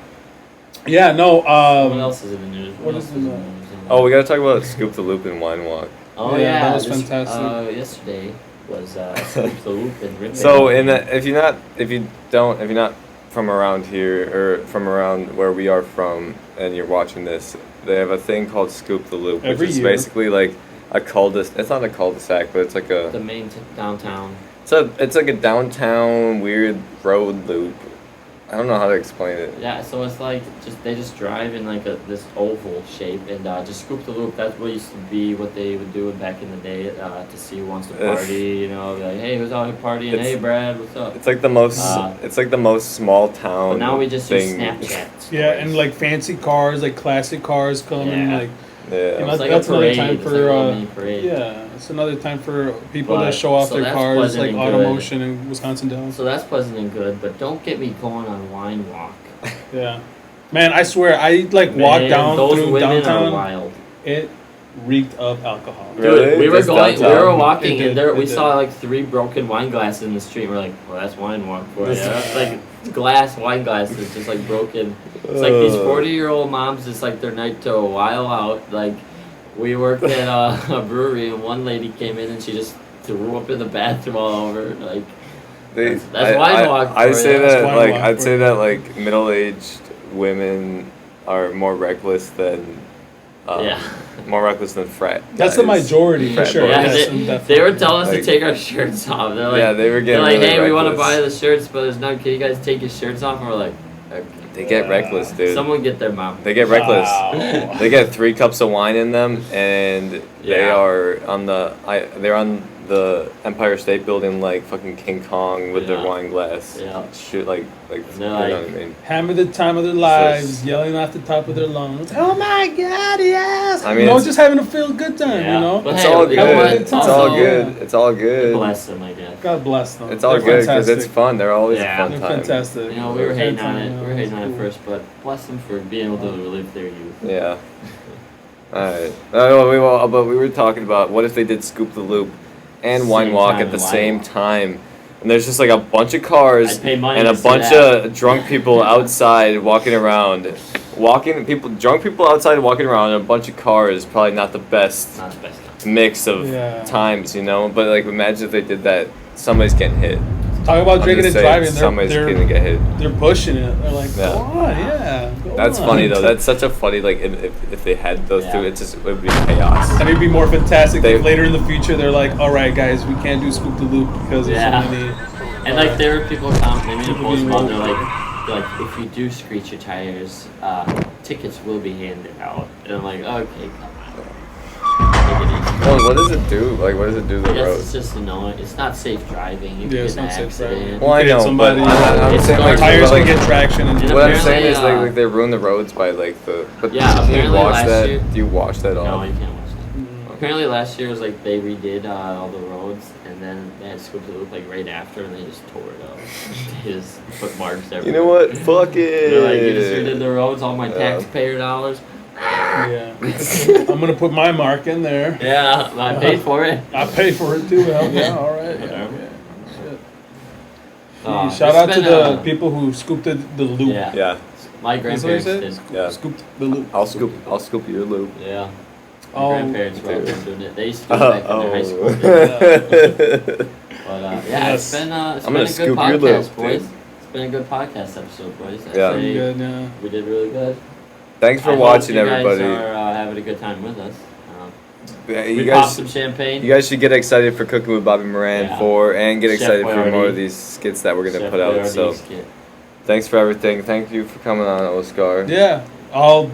Yeah, no. What else is in the news? what else is is in in the- the news? Oh, we gotta talk about Scoop the Loop and Wine Walk. Oh Yeah, yeah, that was this, fantastic. Yesterday was Scoop the Loop in Richmond. So if you're not from around here or from around where we are from, and you're watching this, they have a thing called Scoop the Loop, Every which is year. basically like a cul-de-sac. It's not a cul-de-sac, but it's like the a main downtown. it's like a downtown weird road loop. I don't know how to explain it. Yeah, so it's like they just drive in like this oval shape and just scoop the loop. That's what used to be what they would do back in the day to see who wants to party. You know, be like, hey, who's out here partying? It's- Hey, Brad, what's up? It's like the most small town. But now we just use thing. Snapchat. Yeah, and like fancy cars, like classic cars come and Yeah. like Yeah. You know, It's like that's a another parade. time It's for, like a little mini parade. yeah, it's another time for people But- to show off so their that's cars, pleasant like and good. Automotion and Wisconsin Dells. So that's pleasant and good, but don't get me going on Wine Walk. Yeah, man, I swear, I like walked Man, down those through women are downtown. wild. It reeked of alcohol. Really? Dude, we were Just going, we downtown? were walking, It did, and there it we did. saw like 3 broken wine glasses in the street. We're like, well, that's Wine Walk for you. That's like glass wine glasses, just like broken. It's like these 40-year-old moms, it's like their night to a while out. Like, we worked at a brewery, and one lady came in and she just threw up in the bathroom all over. Like, that's Wine Walk I for say ya. that That's Wine like Walk I'd for say ya. that like middle-aged women are more reckless than Yeah. more reckless than frat. That's the guys. majority for Frat sure. boys. Yeah, Yes, they, definitely. they were telling us Like- to take our shirts off. They're like, Yeah, they were they're getting like, really hey, we want to reckless. buy the shirts, but there's none. Can you guys take your shirts off? And we're like, okay. They get reckless, dude. Someone get their mom. They get reckless. Wow. They get 3 cups of wine in them, and they Yeah. are on they're on the Empire State Building like fucking King Kong with their Yeah. wine glass. Yeah. Shoot, like you They're know like- what I mean. Having the time of their lives, yelling at the top of their lungs. Oh my God, yes! I mean, you know, it's- just having a feel good time. Yeah. You know, But It's hey, all you know what? good. It's Also- all good. It's all good. Bless them, I guess. God bless them. It's all They're good because it's fantastic. fun. They're always Yeah. a fun They're time. fantastic. You know, we were hating on Fantastic, it. you know, We were hating on it's it cool. first, but bless them for being able to relive their youth. Yeah. Alright. But we were talking about what if they did Scoop the Loop and Wine Same Walk time at the and Wine same Walk. time. and there's just like a bunch of cars I'd pay money and a to see bunch that. of drunk people outside walking around. Drunk people outside walking around, and a bunch of cars. Probably not the best Not the best time. mix of Yeah. times, you know. But like, imagine if they did that. Somebody's getting hit. Talk about I'm drinking just and saying, driving. somebody's gonna get hit. They're pushing it. They're like, Yeah. go on, yeah. Go That's on. funny though. That's such a funny like if they had those two, Yeah. it would be chaos. And it'd be more fantastic They- if later in the future they're like, all right, guys, we can't do Scoop the Loop because of Yeah. so many. And like there were people commenting, People post being about woke. they're like if you do screech your tires, tickets will be handed out. And I'm like, okay, come on. Take it easy. Well, what does it do? Like, what does it do to I the guess road? it's just annoying. It's not safe driving. You Yeah, can it's get in not an safe driving. accident. Well, I You hit know, somebody, but I'm it's saying not- like, Tires like can get traction and And what I'm saying is apparently, like they ruin the roads by like the. But Yeah, do you apparently watch last that? year- Do you watch that No, all? you can't watch that. Apparently last year was like they redid all the roads and then they had Scoop the Loop like right after and they just tore it up. They just put marks everywhere. You know what? Fuck it. They're like, you just redid the roads, all my Yeah. taxpayer dollars. Yeah. I'm gonna put my mark in there. Yeah, I paid for it. I pay for it too. Hell yeah, all right. Yeah, Whatever. yeah. Shit. It's Shout out to been, the people who scooped the loop. Yeah, Yeah, my That's what he grandparents said? did. yeah. Scooped the loop. I'll scoop your loop. Yeah. My Oh, grandparents were out there doing it. They used to do it Oh. back in their high school. days. But yeah, Yes. it's been I'm a gonna good scoop your podcast, loop, boys. dude. It's been a good podcast episode, boys. I'd Yeah. say Good, yeah. we did really good. Thanks for I hope watching, you everybody. guys are having a good time with us. Yeah, We you popped guys, some champagne. you guys should get excited for Cooking with Bobby Moran Yeah. and get Chef excited for more Boyardee. of these skits that we're gonna Chef put out. Boyardee's So kit. thanks for everything. Thank you for coming on, Oscar. Yeah, I'll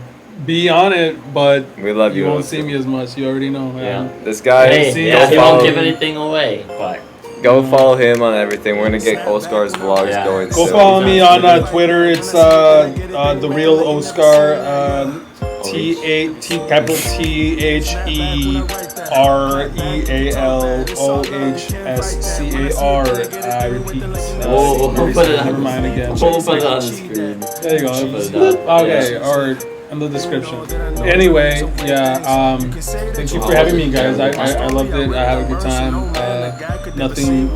be on it, but We love you. you won't Oscar. see me as much. You already know, man. This guy, Hey, see, yeah, go he won't follow, give anything away, but go follow him on everything. We're gonna get Oscar's vlogs Yeah. going Go soon. follow me on Twitter. It's the real Oscar. Capital THEREALOHSCAR. I repeat. We'll put it on. Never mind again. We'll put it on the screen. There you go. We'll put it up. Okay, Yeah. or in the description. Anyway, yeah. Thank you for having me, guys. I loved it. I had a good time. Nothing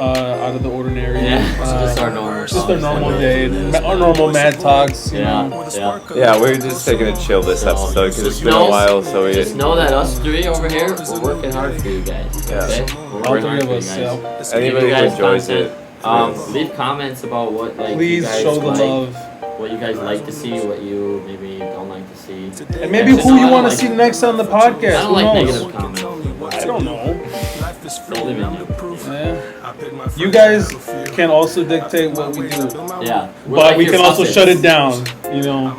out of the ordinary. Yeah, it's just our normal. Just a normal day. Our normal mad talks. You Yeah, know. yeah. Yeah, we're just taking a chill this episode because it's been a while. So we Just know that us three over here, we're working hard for you guys. Yeah. Okay? We're All working three hard of for you us. guys. Yeah. anybody Give who you guys enjoys content. it, Leave comments about what like Please you guys show the like, love. what you guys like to see, what you maybe don't like to see. And maybe Yeah, who I you don't want to like- see next on the podcast. I don't Who like knows? negative comments. I don't know. Don't leave it in. Yeah. You guys can also dictate what we do, Yeah. We're but like we your can also puppets. shut it down. You know,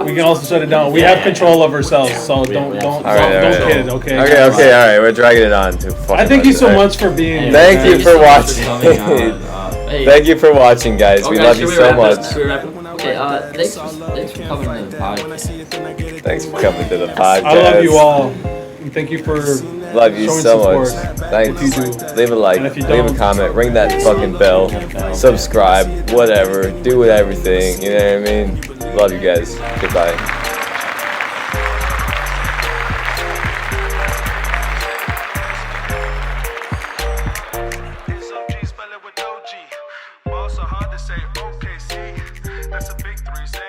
we can also shut it down. We have control of ourselves, so don't all right, don't kid. Okay. Okay, all right. We're dragging it on to. I thank you so much for being here. Thank you guys. for so much watching. coming on. Hey. Thank you for watching, guys. Oh, We guys, love should you we so wrap it? much. Should we wrap it? Okay, thanks for coming to the podcast. Thanks for coming to the podcast. I love you all. And thank you for Love you showing so support. much. Thanks. If you do. Leave a like, And if you leave a don't- comment, ring that fucking bell, subscribe, whatever. Do everything. You know what I mean? Love you guys. Goodbye. It's OG, spell it with OG. Balls so hard to say OKC. That's a big three. Say